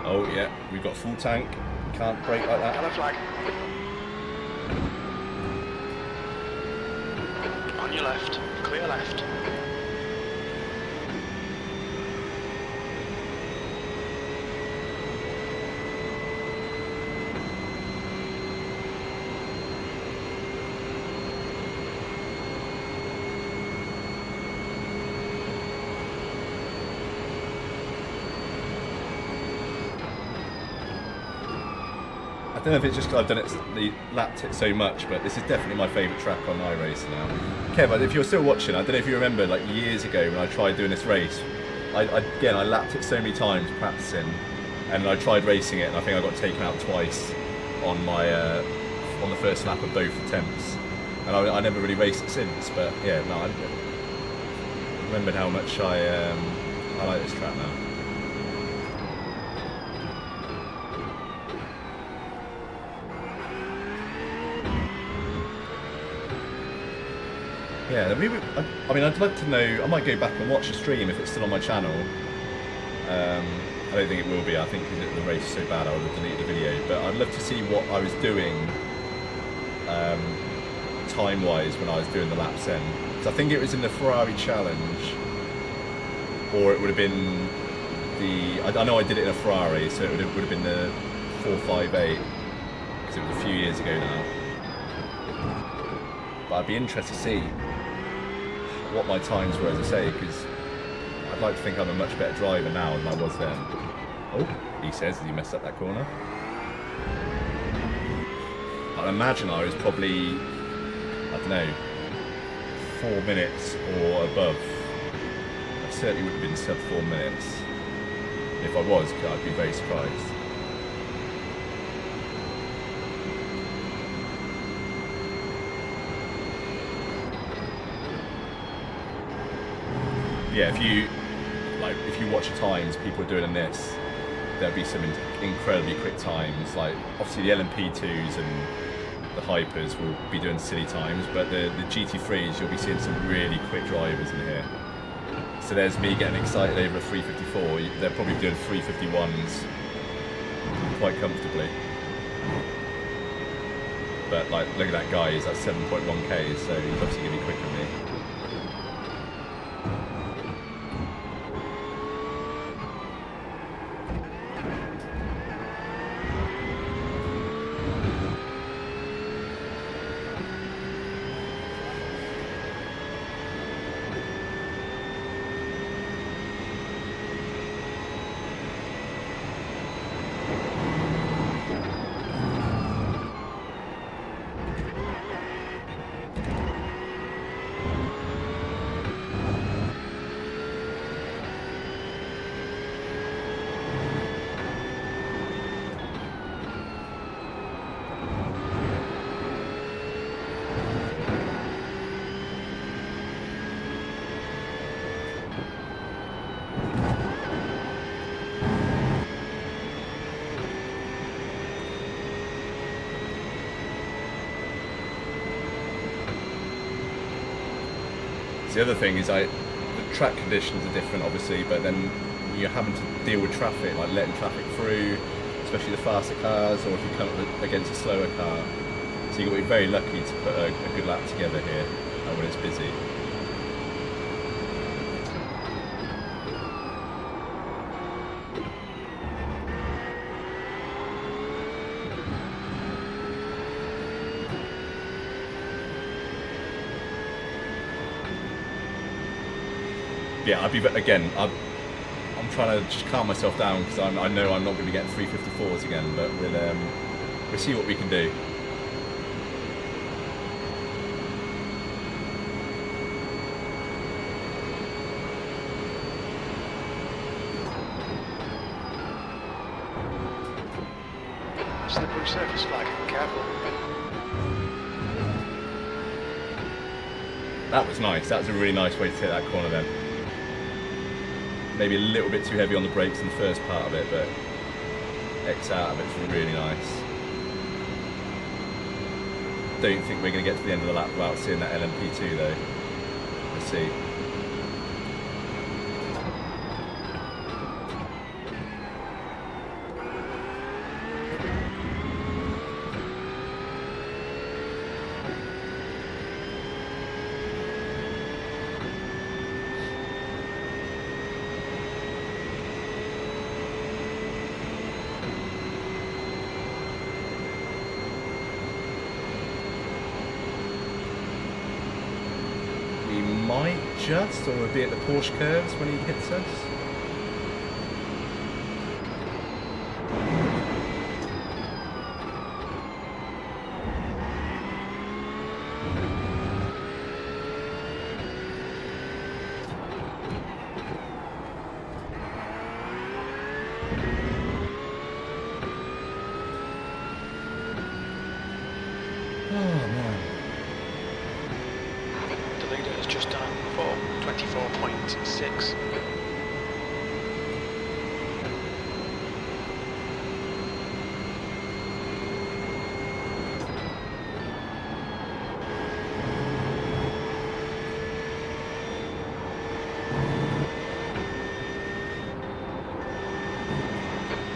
Oh yeah, we've got full tank. Can't brake like that. Yellow flag. On your left, clear left. I don't know if it's just because I've lapped it so much, but this is definitely my favourite track on iRacing now. Kev, if you're still watching, I don't know if you remember, like years ago when I tried doing this race, I lapped it so many times practicing, and I tried racing it, and I think I got taken out twice on my on the first lap of both attempts, and I never really raced it since. But yeah, no, I remembered how much I like this track now. Yeah, maybe, I mean, I'd like to know, I might go back and watch the stream if it's still on my channel. I don't think it will be, I think because the race is so bad I would have deleted the video, but I'd love to see what I was doing time-wise when I was doing the laps then. So I think it was in the Ferrari Challenge, or it would have been the, I know I did it in a Ferrari, so it would have been the 458, because it was a few years ago now. But I'd be interested to see what my times were, as I say, because I'd like to think I'm a much better driver now than I was then. Oh, he says that he messed up that corner. I'd imagine I was probably, I don't know, 4 minutes or above. I certainly would have been sub 4 minutes. If I was, I'd be very surprised. Yeah, if you watch the times people are doing in this, there'll be some incredibly quick times. Like obviously the LMP2s and the Hypers will be doing silly times, but the GT3s you'll be seeing some really quick drivers in here. So there's me getting excited over a 354. They're probably doing 351s quite comfortably. But like, look at that guy, he's at 7.1k, so he's obviously gonna be quicker than me. The other thing is the track conditions are different obviously, but then you're having to deal with traffic, like letting traffic through, especially the faster cars, or if you come up against a slower car. So you've got to be very lucky to put a good lap together here when it's busy. Yeah, I'm trying to just calm myself down because I know I'm not going to be getting 354s again, but we'll see what we can do. Slippery surface flag, careful. That was nice. That was a really nice way to take that corner then. Maybe a little bit too heavy on the brakes in the first part of it, but X out of it's really nice. Don't think we're going to get to the end of the lap without seeing that LMP2 though. Let's see. Might just, or we'll be at the Porsche curves when he hits us. Oh man. The leader has just done 24.6.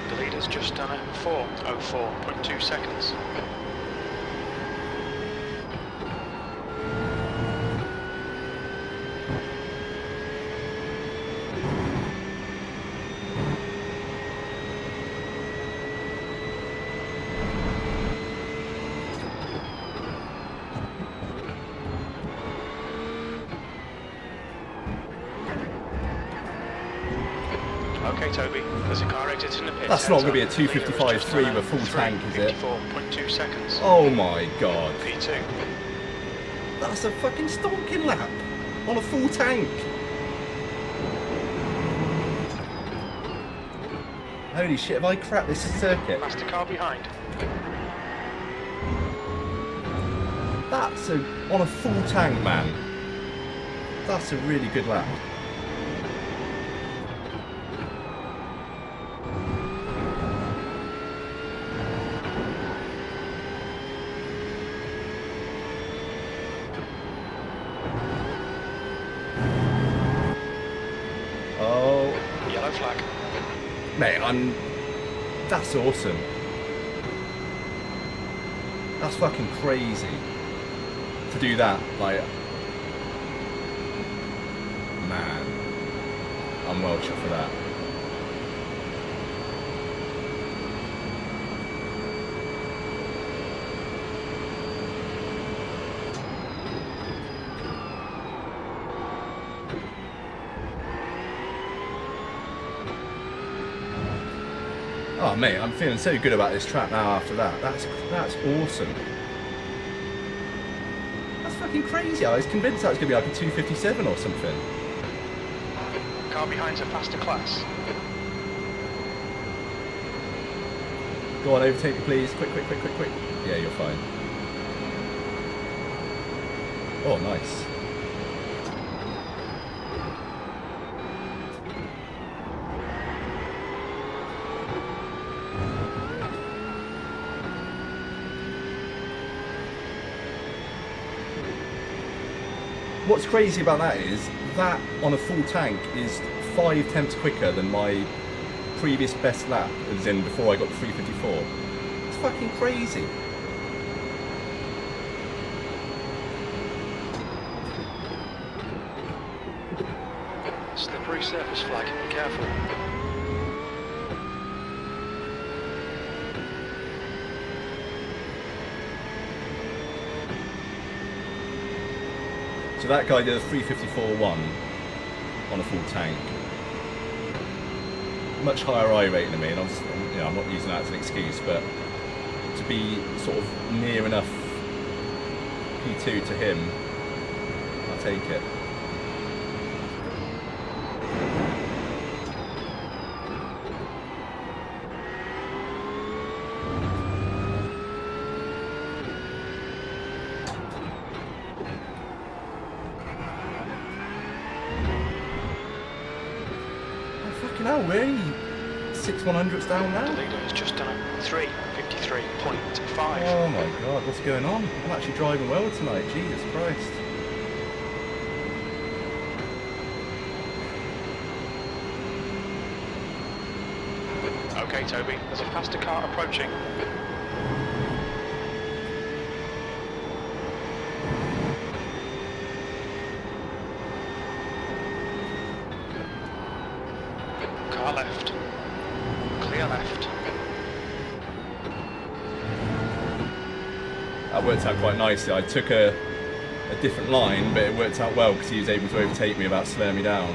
The leader's just done a 4:04.2 seconds. Okay, Toby, there's a car exiting the pit. That's not going to be a 255.3 with a full tank, is it? 54.2 seconds. Oh my god. P2. That's a fucking stonking lap on a full tank. Holy shit, have I crapped this circuit? That's the car behind. That's on a full tank, man. That's a really good lap. Oh. Yellow flag. Mate, that's awesome. That's fucking crazy. To do that, like, man, I'm well chuffed for that. Oh mate, I'm feeling so good about this track now after that. That's awesome. That's fucking crazy. I was convinced that was going to be like a 257 or something. Car behind's a faster class. Go on, overtake me please. Quick, quick, quick, quick, quick. Yeah, you're fine. Oh, nice. What's crazy about that is that on a full tank is 5 tenths quicker than my previous best lap, as in before I got to 354. It's fucking crazy. Slippery surface flag, be careful. So that guy did a 354.1 on a full tank. Much higher I rating than me, and obviously, you know, I'm not using that as an excuse, but to be sort of near enough P2 to him, I'll take it. No, we're only 6/100ths down now. The leader has just done a 3:53.5. Oh my god, what's going on? I'm actually driving well tonight, Jesus Christ. Okay, Toby, there's a faster car approaching. Car left. Clear left. That worked out quite nicely. I took a different line, but it worked out well because he was able to overtake me without slowing me down.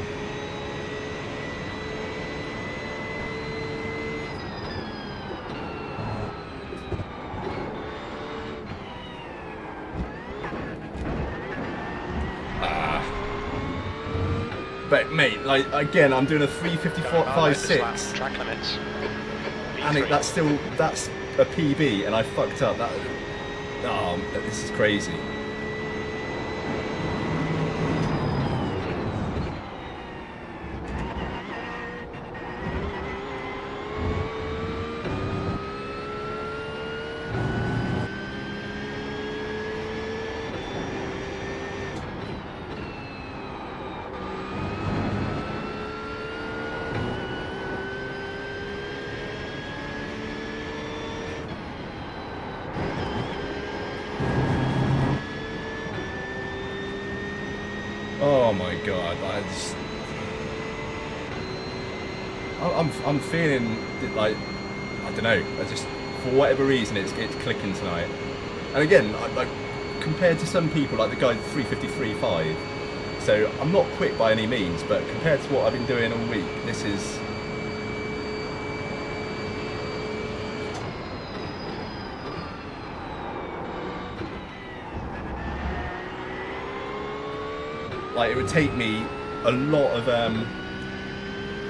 But mate, like again, I'm doing a 3:54.56, track limits. and that's a PB, and I fucked up. That, oh, this is crazy. Oh my god, I'm feeling like, I don't know, I just, for whatever reason it's clicking tonight. And again, like compared to some people, like the guy 3:53.5, so I'm not quick by any means, but compared to what I've been doing all week, this is, like it would take me a lot of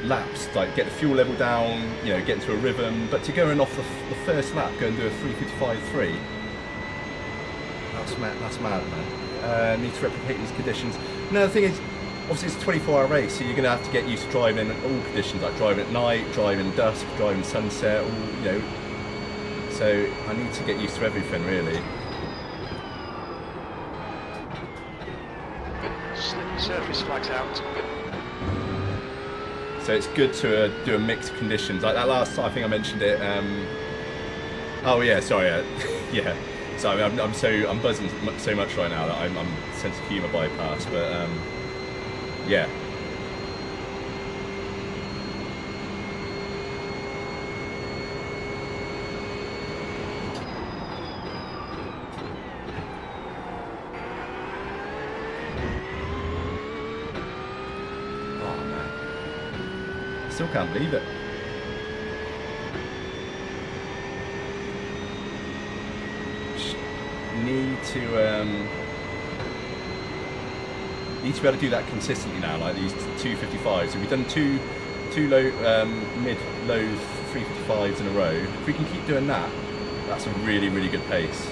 laps, like get the fuel level down, you know, get into a rhythm, but to go in off the first lap, go and do a 3:55.3, that's mad, man. Need to replicate these conditions. Now the thing is, obviously it's a 24-hour race, so you're going to have to get used to driving in all conditions, like driving at night, driving dusk, driving sunset, all, you know, so I need to get used to everything really. Surface flags out. So it's good to do a mix of conditions. Like that last time, I think I mentioned it. Oh yeah, sorry. Yeah. So I'm buzzing so much right now that I'm sense of humour bypass. But yeah. Still can't believe it. Need to be able to do that consistently now, like these 2:55s. So we've done two low, mid-low 3:55s in a row. If we can keep doing that, that's a really, really good pace.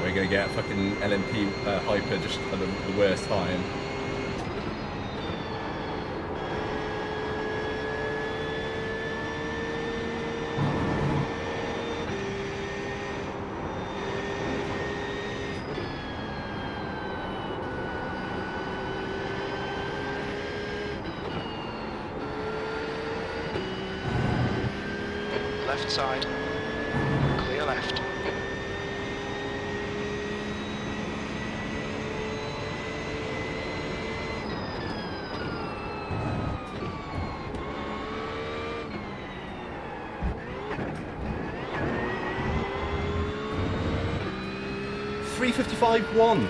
We're going to get fucking LMP hyper just at the worst time. inside. Clear left. .355.1.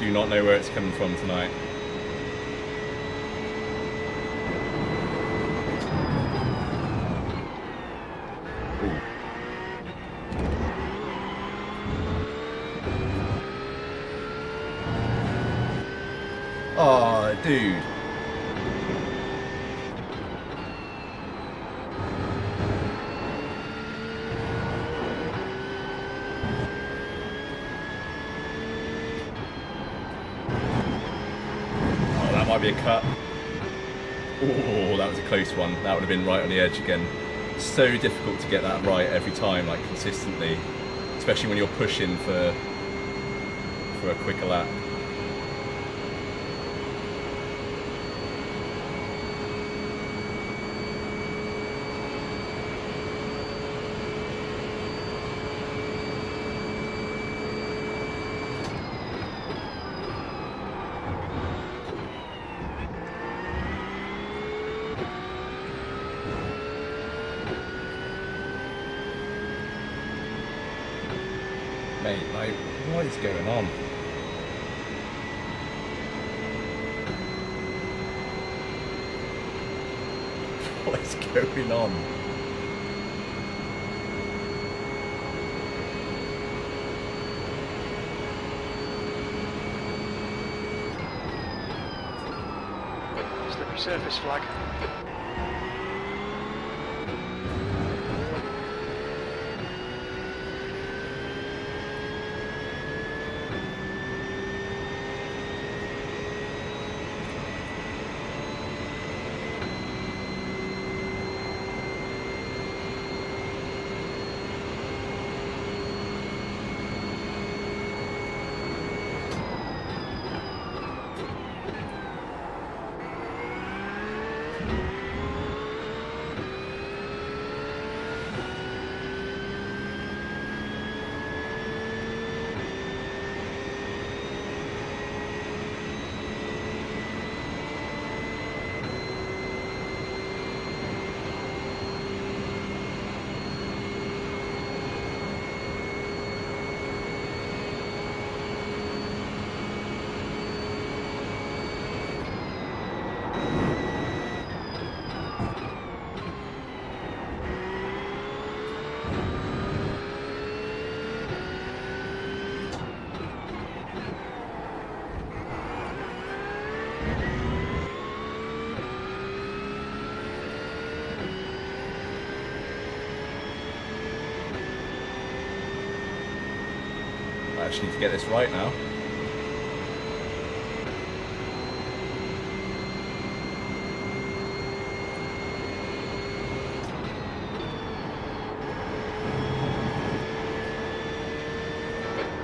Do not know where it's coming from tonight. Ooh. Oh, dude. Might be a cut. Oh, that was a close one. That would have been right on the edge again. So difficult to get that right every time, like consistently, especially when you're pushing for a quicker lap. Mate, like, what is going on? What is going on? Slippery surface flag. I actually need to get this right now.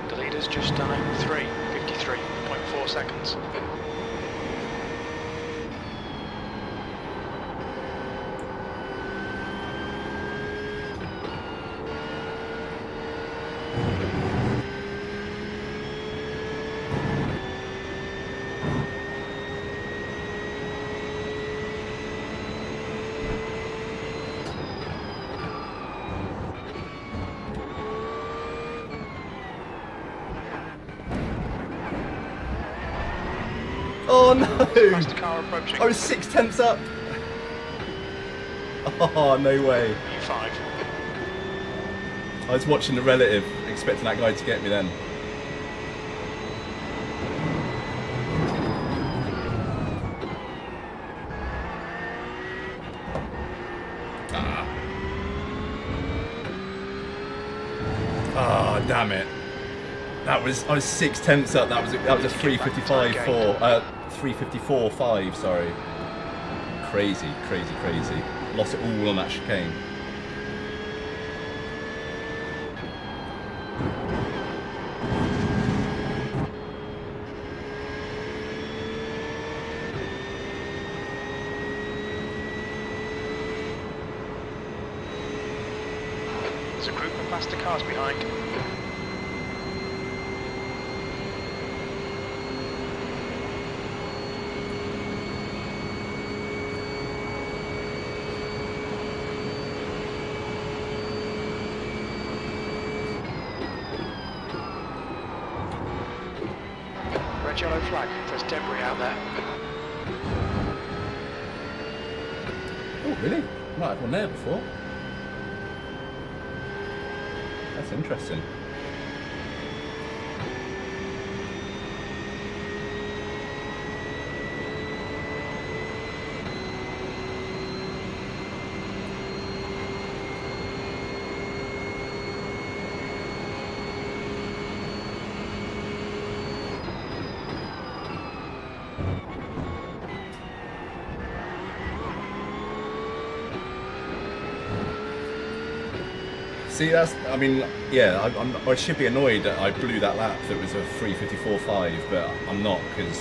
The leader's just done it. 3:53.4 seconds. Oh no! Fast car approaching. I was 6/10 up! Oh, no way. E5. I was watching the relative, expecting that guy to get me then. Ah, oh, damn it. I was 6/10 up. That was a 3:55.4. 3:54.5. Sorry. Crazy. Lost it all on that chicane. faster cars behind. Red yellow flag, there's debris out there. Oh, really? Not had one there before. That's interesting. See, that's, I mean, yeah, I should be annoyed that I blew that lap that was a 3:54.5, but I'm not, because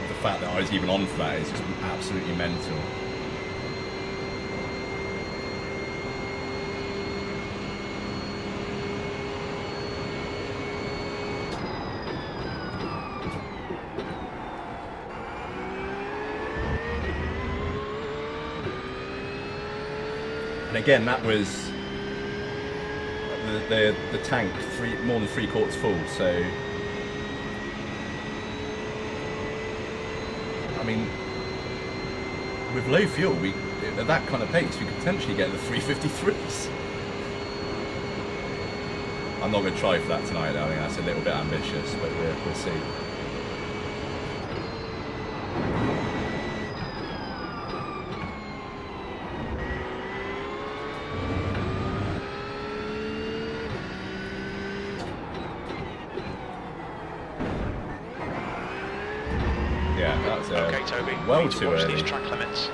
the fact that I was even on for that is just absolutely mental. And again, that was the tank more than 3/4 full, so I mean, with low fuel, at that kind of pace we could potentially get the 353s. I'm not going to try for that tonight though. I think that's a little bit ambitious, but we'll see. Okay, Toby. Well too watch early. These track limits.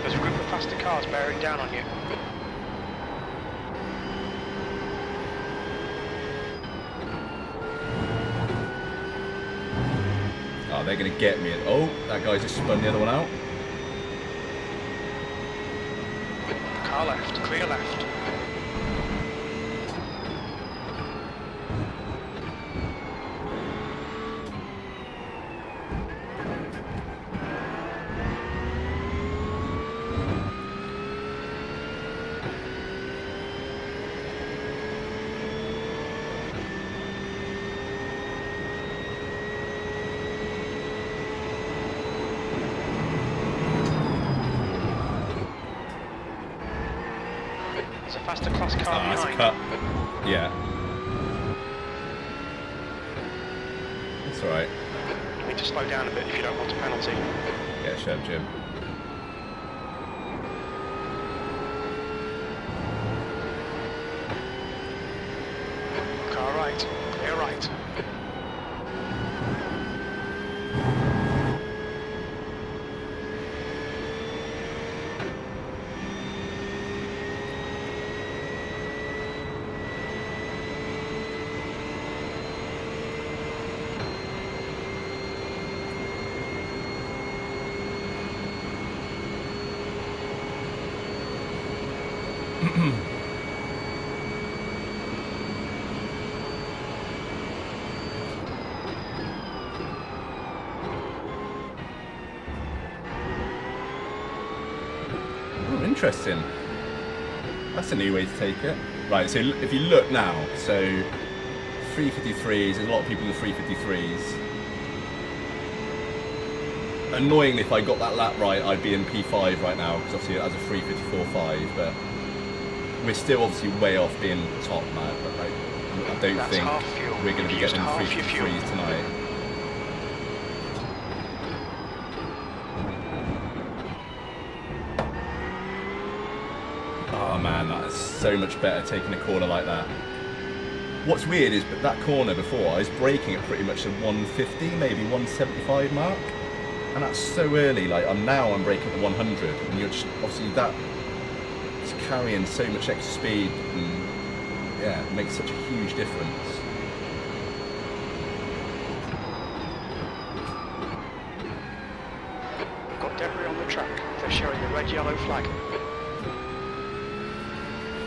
There's a group of faster cars bearing down on you. Oh, they're going to get me. Oh, that guy just spun the other one out. Car left, clear left. There's a faster class car behind. That's a cut. Yeah. That's alright. You need to slow down a bit if you don't want a penalty. Yeah, sure, Jim. Car right, clear right. Oh, interesting. That's a new way to take it. Right, so if you look now, so 353s, there's a lot of people in the 353s. Annoyingly, if I got that lap right, I'd be in P5 right now, because obviously it has a 3:54.5, but we're still obviously way off being top, man. But like, I don't think we're going to be getting 353s tonight. Oh man, that is so much better taking a corner like that. What's weird is that corner before, I was braking at pretty much the 150, maybe 175 mark. And that's so early, like I'm braking at the 100, and you're just, obviously that is carrying so much extra speed, and yeah, it makes such a huge difference. Got debris on the track. They're showing the red-yellow flag.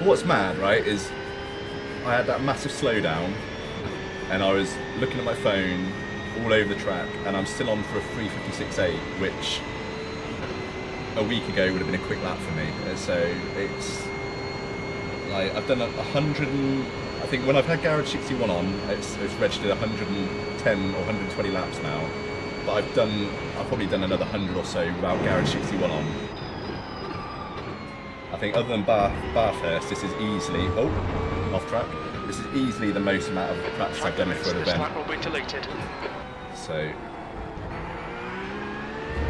What's mad, right, is I had that massive slowdown, and I was looking at my phone all over the track, and I'm still on for a 3:56.8, which a week ago would have been a quick lap for me. So it's like I've done 100, I think when I've had Garage 61 on, it's registered 110 or 120 laps now. But I've probably done another 100 or so without Garage 61 on. I think other than Bathurst, this is easily off track. This is easily the most amount of laps I've done for an event. This will be deleted. So,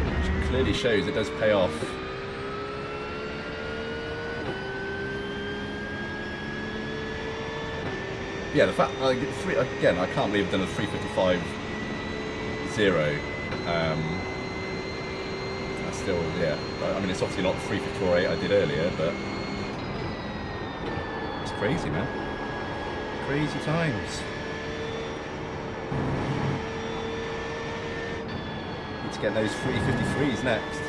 which clearly shows it does pay off. Yeah, the fact, again, I can't believe I've done a 3:55.0. That's still, yeah. I mean, it's obviously not the 3:54.8 I did earlier, but it's crazy, man. Crazy times. Get those 3:53s next.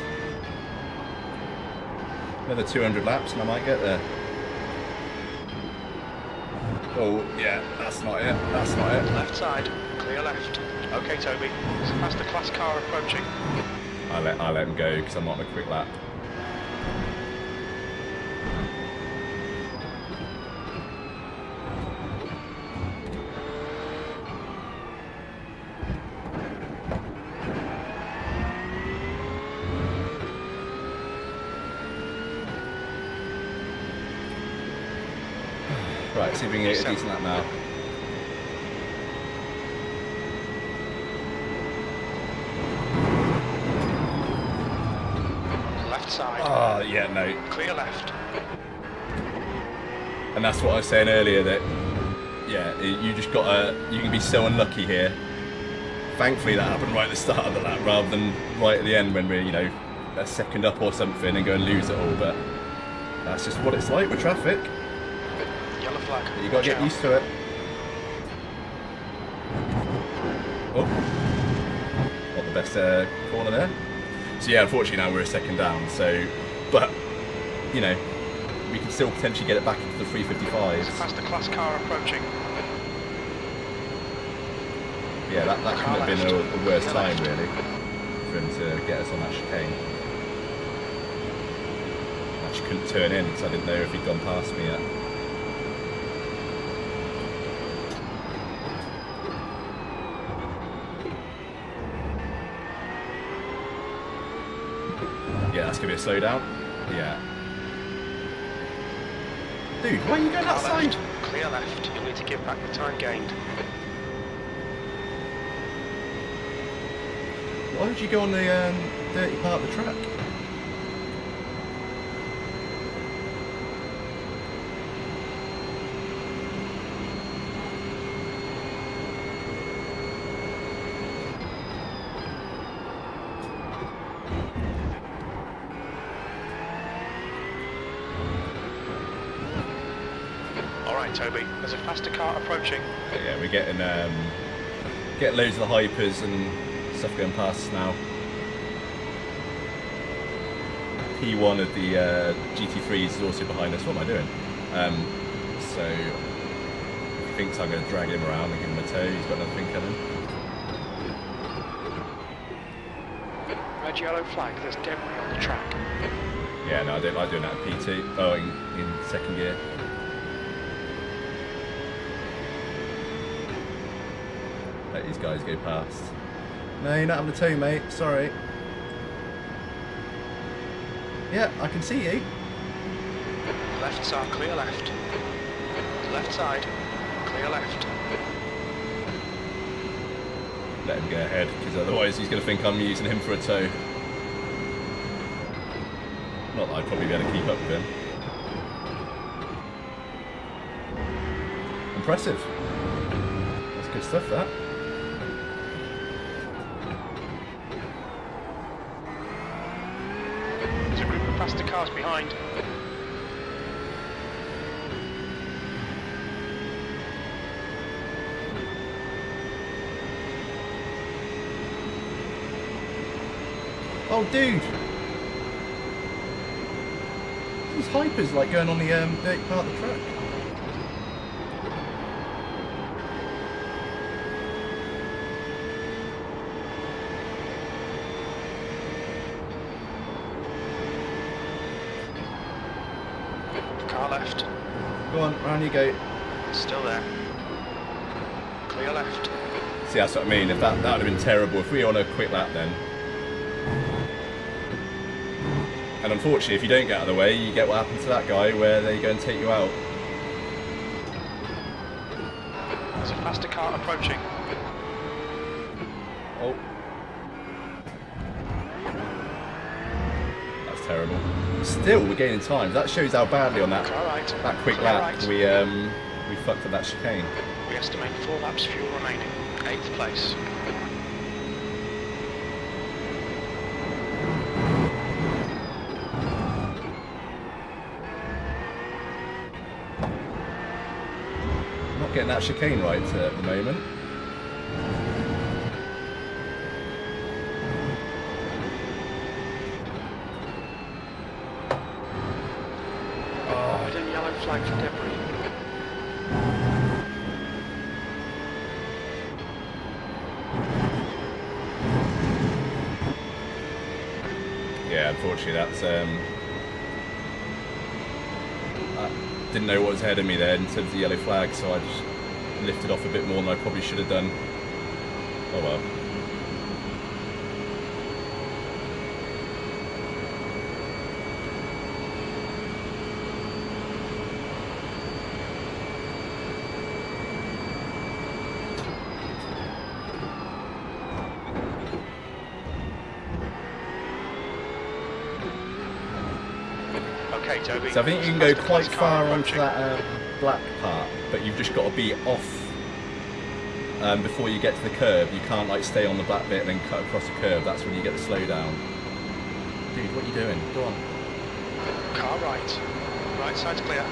Another 200 laps and I might get there. Oh yeah, that's not it. That's not it. Left side, clear left. Okay, Toby. There's a faster class car approaching. I'll let him go because I'm not on a quick lap. Right, see if we can get a decent lap now. Left side. Oh, yeah, no. Clear left. And that's what I was saying earlier, that, yeah, you just gotta, you can be so unlucky here. Thankfully that happened right at the start of the lap, rather than right at the end when we're, you know, a second up or something and go and lose it all, but that's just what it's like with traffic. Flag. You got to get used to it. Oh, not the best corner there. So yeah, unfortunately now we're a second down. So, but you know, we can still potentially get it back into the 3:55s. There's a faster class car approaching. Yeah, that couldn't have been a worse time really for him to get us on that chicane. I actually couldn't turn in because I didn't know if he'd gone past me yet. Yeah, that's going to be a slowdown. Yeah. Dude, why are you going that side? Clear left. You'll need to give back the time gained. Why would you go on the dirty part of the track? Toby, there's a faster car approaching. Yeah, we're getting loads of the hypers and stuff going past us now. P1 of the GT3s is also behind us. What am I doing? So he thinks I'm going to drag him around and give him a tow. He's got another thing coming. Red yellow flag. There's debris on the track. Yeah, no, I don't like doing that at PT. Oh, in second gear. Let these guys go past. No, you're not having a tow, mate. Sorry. Yeah, I can see you. Left side, clear left. Left side, clear left. Let him go ahead, because otherwise he's going to think I'm using him for a tow. Not that I'd probably be able to keep up with him. Impressive. Good stuff, that. There's a group of faster cars behind. Oh, dude! These hypers like going on the dirty part of the track. Car left. Go on, round you go. Still there. Clear left. See, that's what I mean. If that would have been terrible if we were on a quick lap then. And unfortunately, if you don't get out of the way, you get what happened to that guy where they go and take you out. There's a faster car approaching. Oh. That's terrible. Still, we're gaining time. That shows how badly on that quick lap we fucked up that chicane. We estimate 4 laps fuel remaining. 8th place. Not getting that chicane right at the moment. Yellow flag for debris. Yeah, unfortunately that's I didn't know what was ahead of me there in terms of the yellow flag, so I just lifted off a bit more than I probably should have done. Oh well. So I think you can go quite far onto that black part, but you've just got to be off before you get to the curb. You can't like stay on the black bit and then cut across the curb. That's when you get the slowdown. Dude, what are you doing? Go on. Car right. Right side's clear.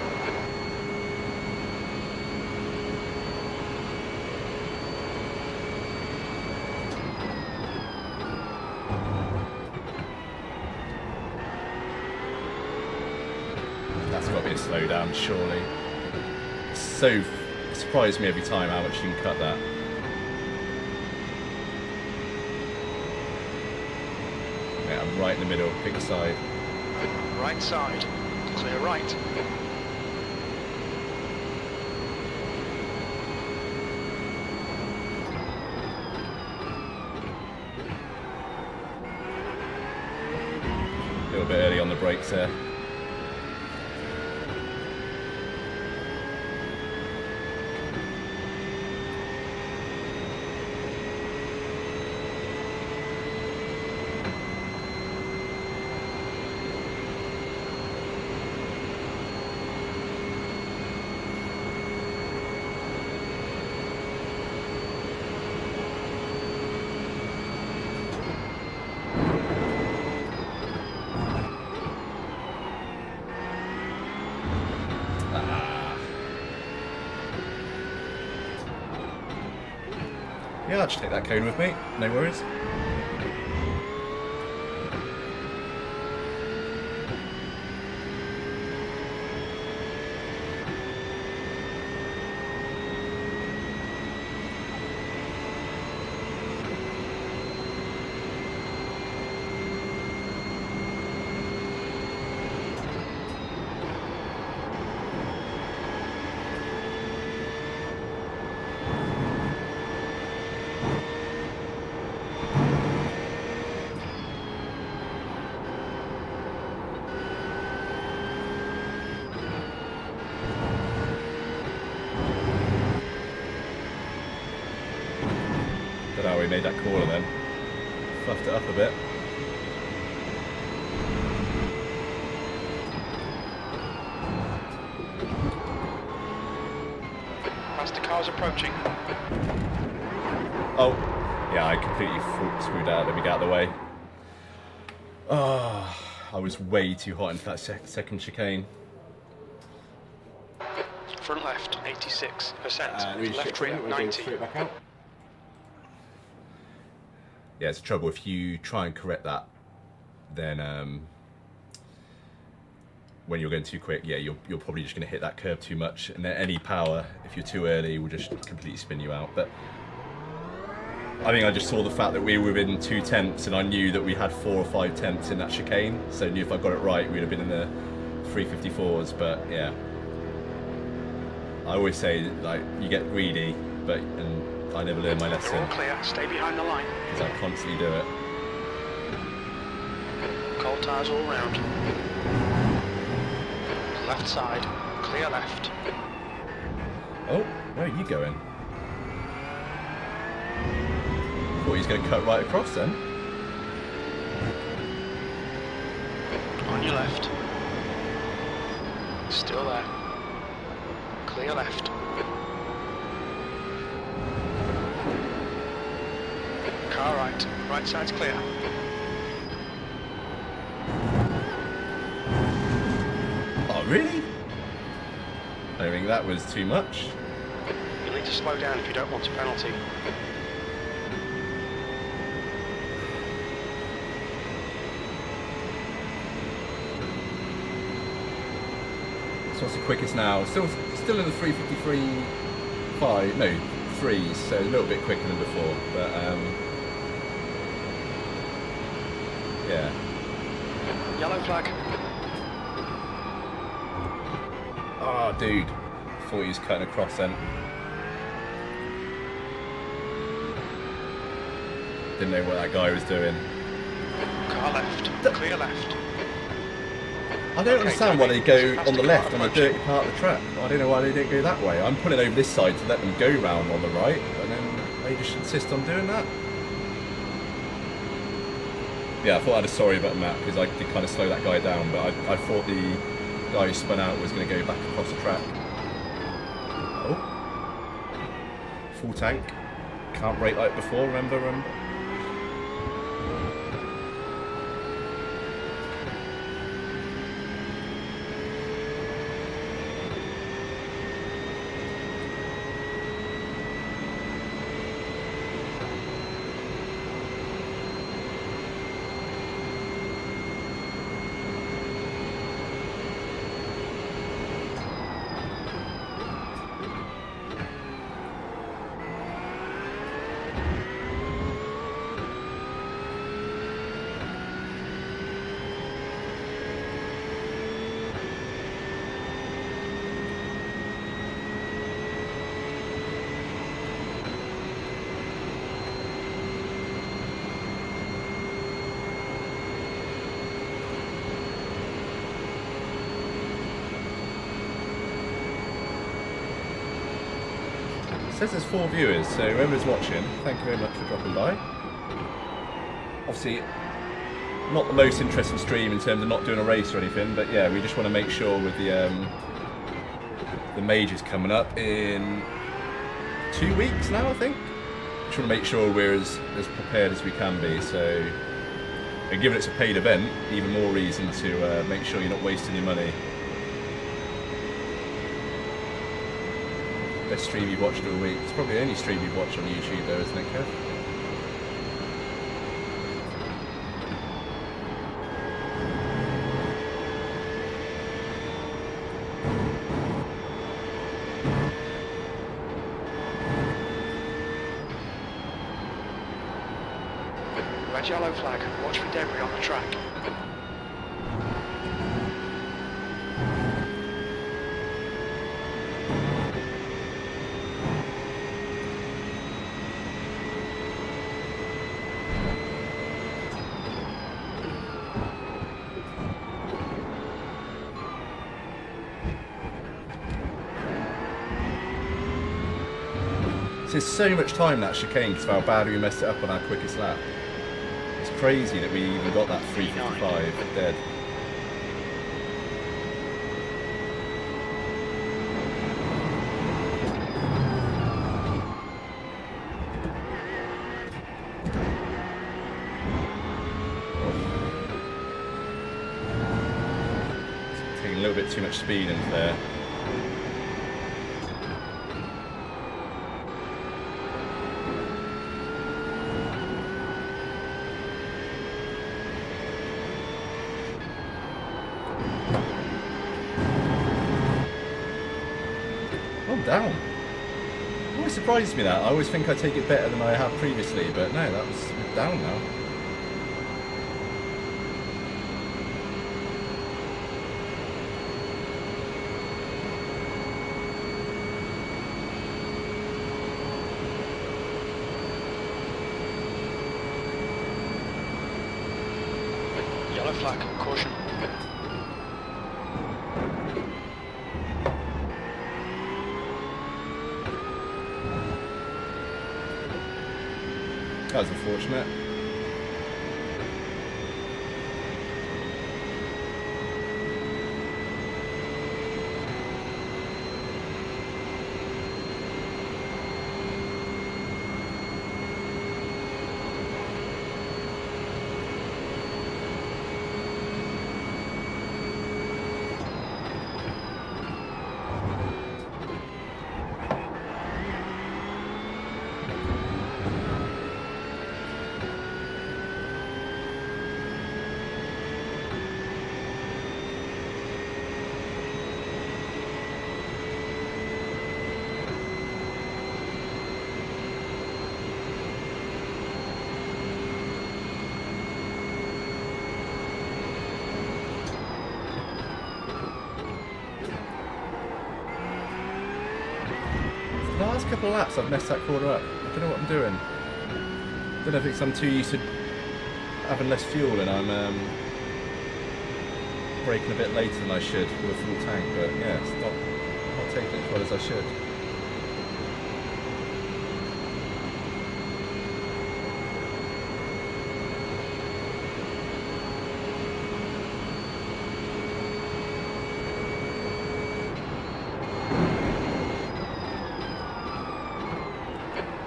That's got to be a slowdown, surely. So it surprised me every time how much you can cut that. Yeah, I'm right in the middle, pick a side. Right side, clear right. A little bit early on the brakes there. Yeah, I'll just take that cone with me, no worries. We made that corner then. Fluffed it up a bit. Faster car cars approaching. Oh, yeah, I completely screwed out. Let me get out of the way. Oh, I was way too hot into that second chicane. Front left, 86%. Left rear, we'll 90. Straight back out. Yeah, it's the trouble. If you try and correct that, then when you're going too quick, yeah, you're probably just going to hit that curve too much, and then any power, if you're too early, will just completely spin you out. But I think I just saw the fact that we were within 2 tenths, and I knew that we had 4 or 5 tenths in that chicane, so I knew if I got it right, we'd have been in the 354s. But yeah, I always say, like, you get greedy, and I never learned my lesson. You're all clear, stay behind the line. Because I constantly do it. Cold tyres all round. Left side, clear left. Oh, where are you going? Thought he was going to cut right across then. On your left. Still there. Clear left. Car right. Right side's clear. Oh, really? I don't think that was too much. You'll need to slow down if you don't want a penalty. So what's the quickest now? Still in the 3:53.5, no, 3s, so a little bit quicker than before, but yeah. Yellow flag. Oh, dude, thought he was cutting across then. Didn't know what that guy was doing. Car left, clear left. I don't understand why they go on the left on a dirty part of the track. I don't know why they don't go that way. I'm pulling over this side to let them go round on the right, and then they just insist on doing that. Yeah, I thought I had a sorry button, Matt, because I did kind of slow that guy down, but I thought the guy who spun out was going to go back across the track. Oh. Full tank. Can't brake like before, remember? It says there's 4 viewers, so whoever's watching, thank you very much for dropping by. Obviously, not the most interesting stream in terms of not doing a race or anything, but yeah, we just want to make sure with the majors coming up in 2 weeks now, I think. Just want to make sure we're as prepared as we can be, so and given it's a paid event, even more reason to make sure you're not wasting your money. Best stream you've watched all week. It's probably the only stream you've watched on YouTube though, isn't it, Kev? Red yellow flag. Watch for debris on the track. There's so much time that chicane because of how bad we messed it up on our quickest lap. It's crazy that we even got that 3:55 dead. a little bit too much speed into there. Down. It always surprises me that. I always think I take it better than I have previously, but no, that was down now. Yellow flag, caution. That was unfortunate. The last couple of laps I've messed that corner up. I don't know what I'm doing. I don't know if it's I'm too used to having less fuel and I'm braking a bit later than I should with a full tank, but yeah, it's not taking it as well as I should.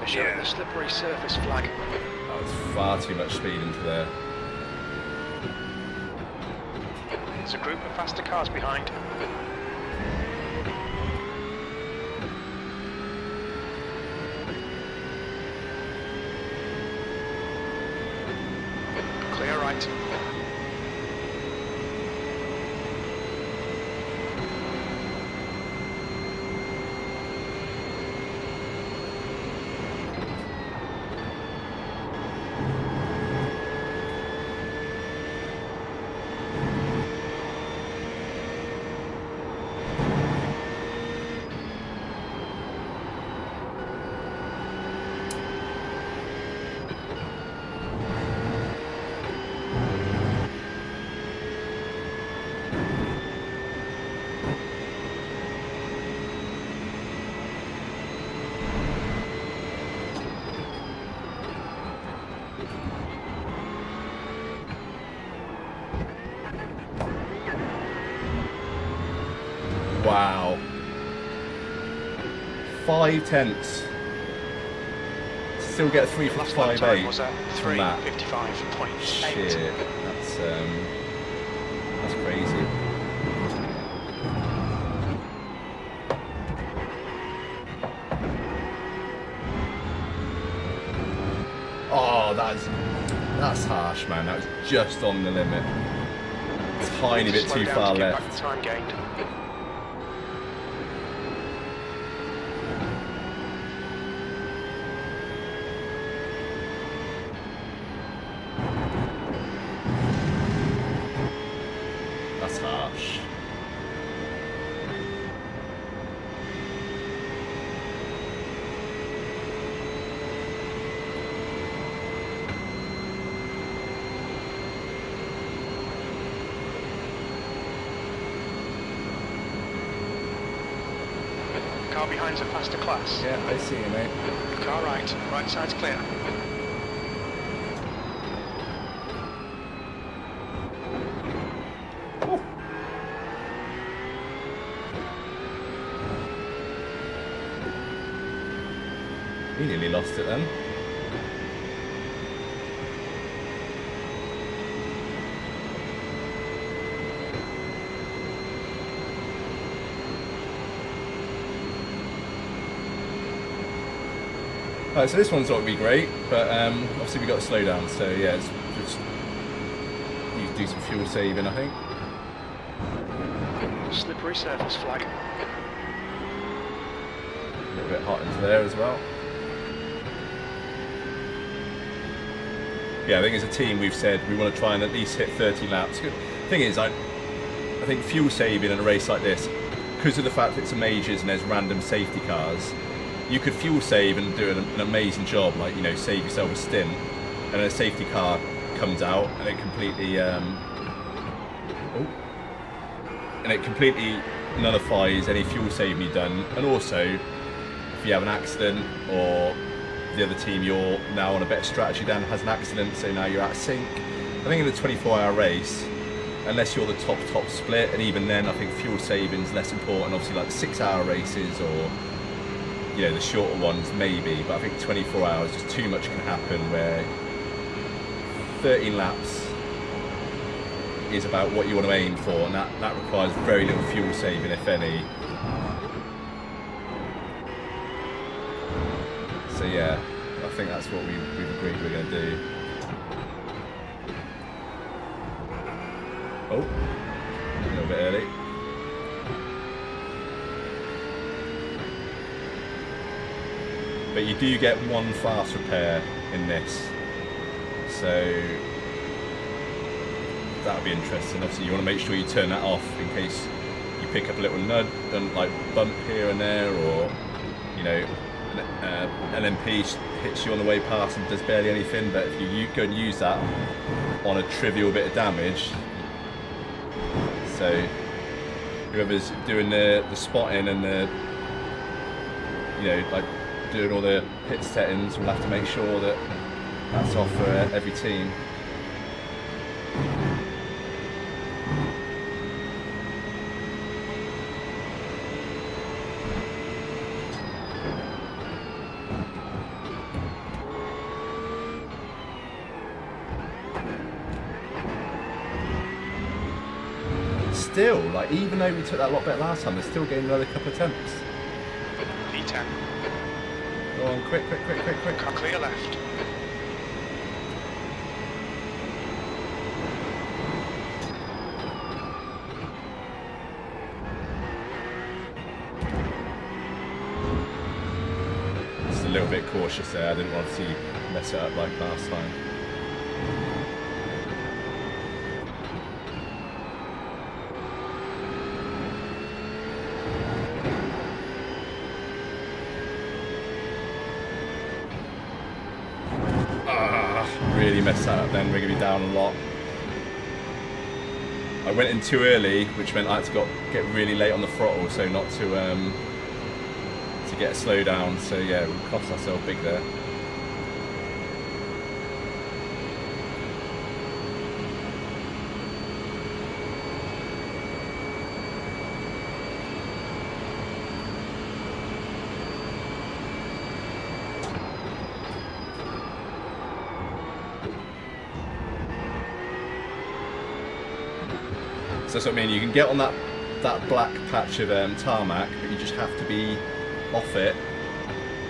Showing the slippery surface flag. That was far too much speed into there. There's a group of faster cars behind. Clear right. Wow. 5 tenths. Still get 3:55.8 was at from that. 3:55.8. Shit. That's crazy. Oh, that's harsh, man. That was just on the limit. Tiny bit too far left. Time gained. That's harsh. Car behind's a faster class. Yeah, I see you, mate. Car right. Right side's clear. He nearly lost it then. Alright, so this one's not going to be great, but obviously we've got to slow down, so yeah, it's just you do some fuel saving, I think. Slippery surface flag. A little bit hot into there as well. Yeah, I think as a team we've said we want to try and at least hit 30 laps. The thing is, I think fuel saving in a race like this, because of the fact that it's a majors and there's random safety cars, you could fuel save and do an amazing job, like, you know, save yourself a stint, and then a safety car comes out and it completely nullifies any fuel saving you've done. And also, if you have an accident or the other team, you're now on a better strategy than has an accident, so now you're out of sync. I think in the 24-hour race, unless you're the top split, and even then I think fuel saving is less important. Obviously, like the 6-hour races or, you know, the shorter ones maybe, but I think 24 hours, just too much can happen, where 13 laps is about what you want to aim for, and that requires very little fuel saving, if any. So yeah, I think that's what we've agreed we're going to do. Oh, a little bit early. But you do get one fast repair in this, so that'll be interesting. Obviously you want to make sure you turn that off in case you pick up a little nud and like bump here and there, or, you know, an LMP hits you on the way past and does barely anything. But if you go and use that on a trivial bit of damage, so whoever's doing the spotting and the, you know, like doing all the pit settings will have to make sure that that's off for every team. Still, like, even though we took that a lot better last time, they're still getting another couple of attempts. P10. Go on, quick. Can't clear left. Just a little bit cautious there. I didn't want to see mess it up like last time. Really messed that up then, we're going to be down a lot. I went in too early, which meant I had to get really late on the throttle, so not to get a slow down, so yeah, we cost ourselves big there. So that's what I mean, you can get on that black patch of tarmac, but you just have to be off it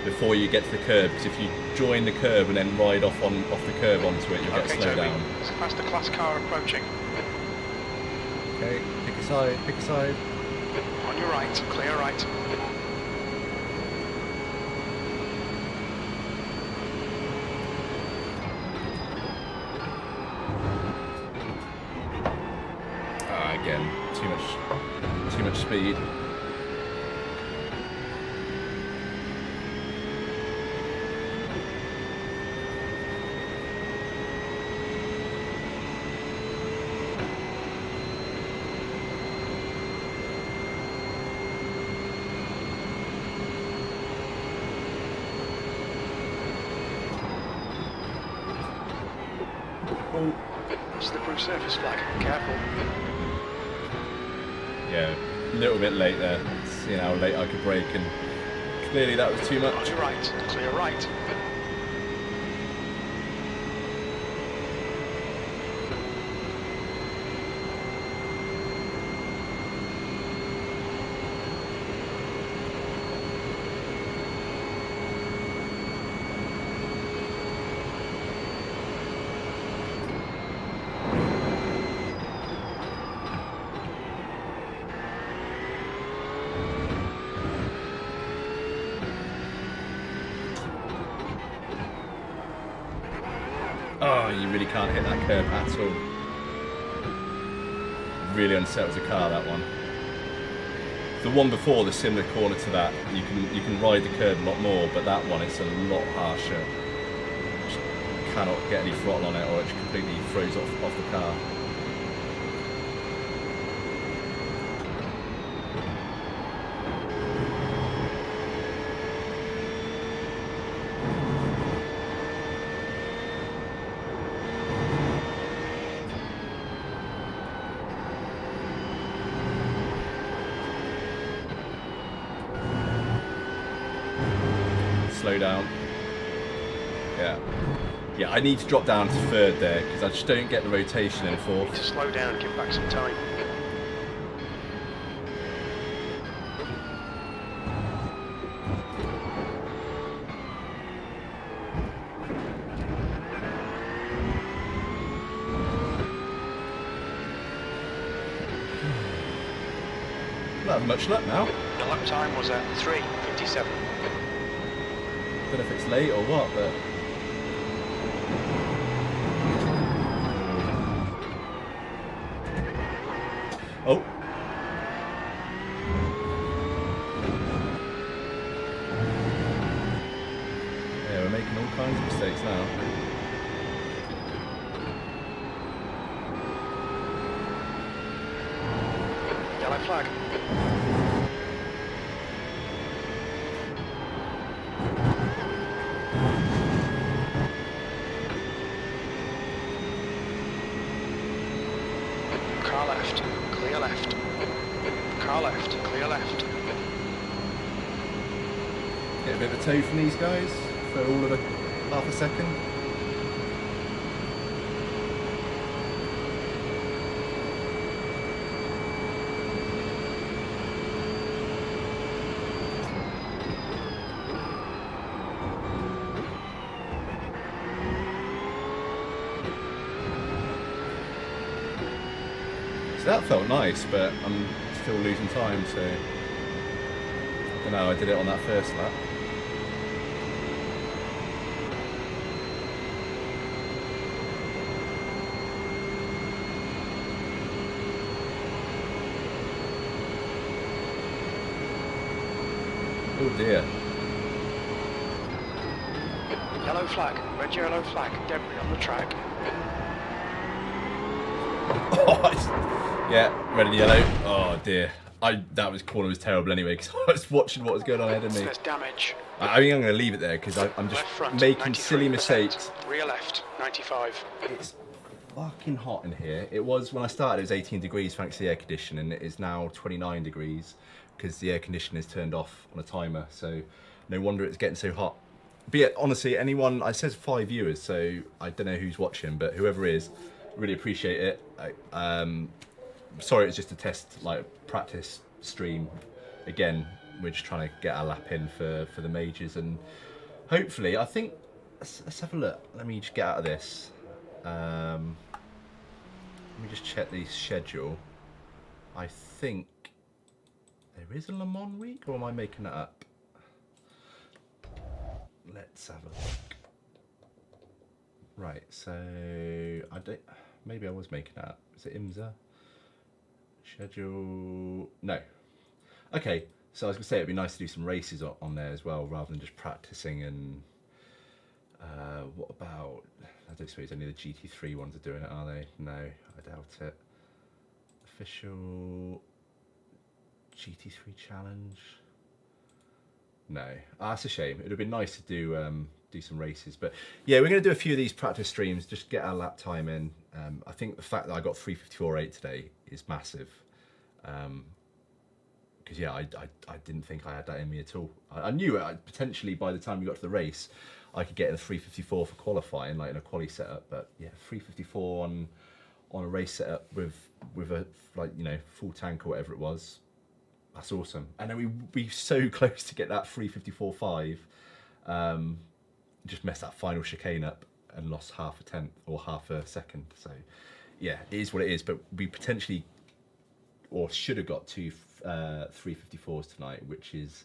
before you get to the curb, because if you join the curb and then ride off the curb onto it, you'll get slowed down. It's a faster class car approaching. Okay, pick a side. On your right, clear right. Again, too much speed. Oh. Slippery surface flag, careful. Yeah, a little bit late there. Seeing how late I could brake, and clearly that was too much. On your right, clear right. Oh, you really can't hit that curb at all. Really unsettles a car, that one. The one before, the similar corner to that, you can ride the curb a lot more, but that one it's a lot harsher. Just cannot get any throttle on it, or it just completely throws off the car. Slow down. Yeah, I need to drop down to third there because I just don't get the rotation in fourth. Need to slow down, give back some time. Not having much luck now. Your lap time was at 3:57. Don't know if it's late or what, but oh. Yeah, we're making all kinds of mistakes now. Yellow flag. Car left, clear left. Car left, clear left. Get a bit of a toe from these guys for all of half a second. So that felt nice, but I'm still losing time, so I don't know, I did it on that first lap. Oh dear. Yellow flag, red yellow flag, debris on the track. Yeah, red and yellow. Oh dear. That corner was terrible anyway because I was watching what was going on ahead of me. There's damage. I think I'm going to leave it there because I'm just Front, making silly 93%. mistakes. Rear left, 95. It's fucking hot in here. It was, when I started, it was 18 degrees thanks to the air conditioning. It is now 29 degrees because the air conditioning is turned off on a timer. So no wonder it's getting so hot. But yeah, honestly, anyone, I said 5 viewers, so I don't know who's watching, but whoever is, really appreciate it. Sorry, it's just a test, like practice stream. Again, we're just trying to get our lap in for the majors, and hopefully, I think, let's have a look. Let me just get out of this. Let me just check the schedule. I think there is a Le Mans week, or am I making that up? Let's have a look. Right, so I don't. Maybe I was making that up. Is it IMSA? Schedule. No. Okay, so I was gonna say it'd be nice to do some races on there as well, rather than just practicing. And what about? I don't suppose any of the GT3 ones are doing it, are they? No, I doubt it. Official GT3 challenge. No, that's a shame. It would have been nice to do some races, but yeah, we're going to do a few of these practice streams, just get our lap time in. I think the fact that I got 3:54.8 today is massive, because yeah, I didn't think I had that in me at all. I knew potentially by the time we got to the race, I could get in a 3:54 for qualifying, like in a quali setup. But yeah, 3:54 on a race setup with a, like, you know, full tank or whatever it was. That's awesome. And then we'd be so close to get that 3:54.5. Just messed that final chicane up and lost half a tenth or half a second. So yeah, it is what it is. But we potentially, or should have got two 3:54s tonight, which is,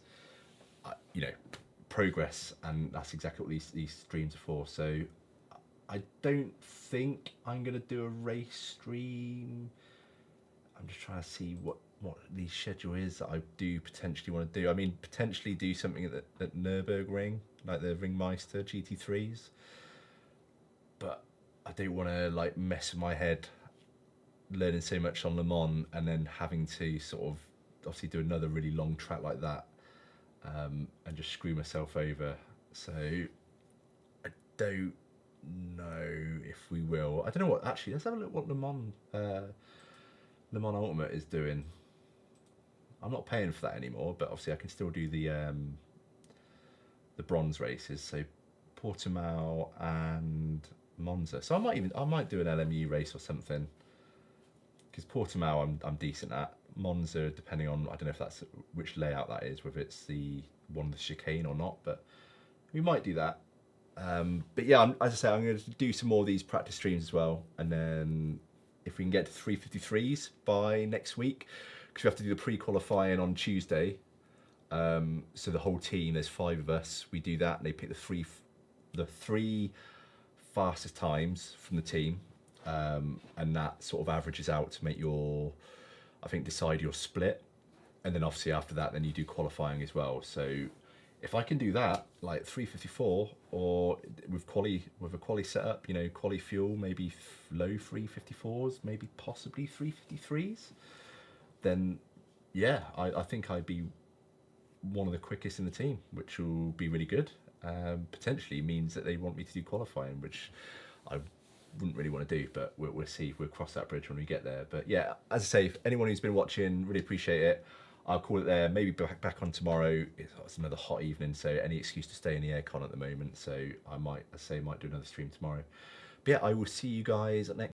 you know, progress. And that's exactly what these streams are for. So I don't think I'm going to do a race stream. I'm just trying to see what the schedule is that I do potentially want to do. I mean, potentially do something at Nürburgring, like the Ringmeister GT3s. But I don't want to like mess with my head learning so much on Le Mans and then having to sort of obviously do another really long track like that and just screw myself over. So I don't know if we will. I don't know what, actually, let's have a look what Le Mans Ultimate is doing. I'm not paying for that anymore, but obviously I can still do the bronze races, so Portimao and Monza. So I might do an LMU race or something, because Portimao I'm decent at. Monza, depending on, I don't know if that's which layout that is, whether it's the one with the chicane or not, but we might do that. But yeah, as I say, I'm going to do some more of these practice streams as well, and then if we can get to 353s by next week, because we have to do the pre-qualifying on Tuesday. So the whole team, there's 5 of us, we do that, and they pick the three fastest times from the team, and that sort of averages out to make your, I think, decide your split. And then obviously after that, then you do qualifying as well. So if I can do that, like 354, or with a quali setup, you know, quali fuel, maybe low 354s, maybe possibly 353s, then yeah, I think I'd be one of the quickest in the team, which will be really good. Potentially means that they want me to do qualifying, which I wouldn't really want to do, but we'll see. We'll cross that bridge when we get there. But yeah, as I say, if anyone who's been watching, really appreciate it. I'll call it there. Maybe back on tomorrow. It's another hot evening, so any excuse to stay in the aircon at the moment. So I might do another stream tomorrow. But yeah, I will see you guys next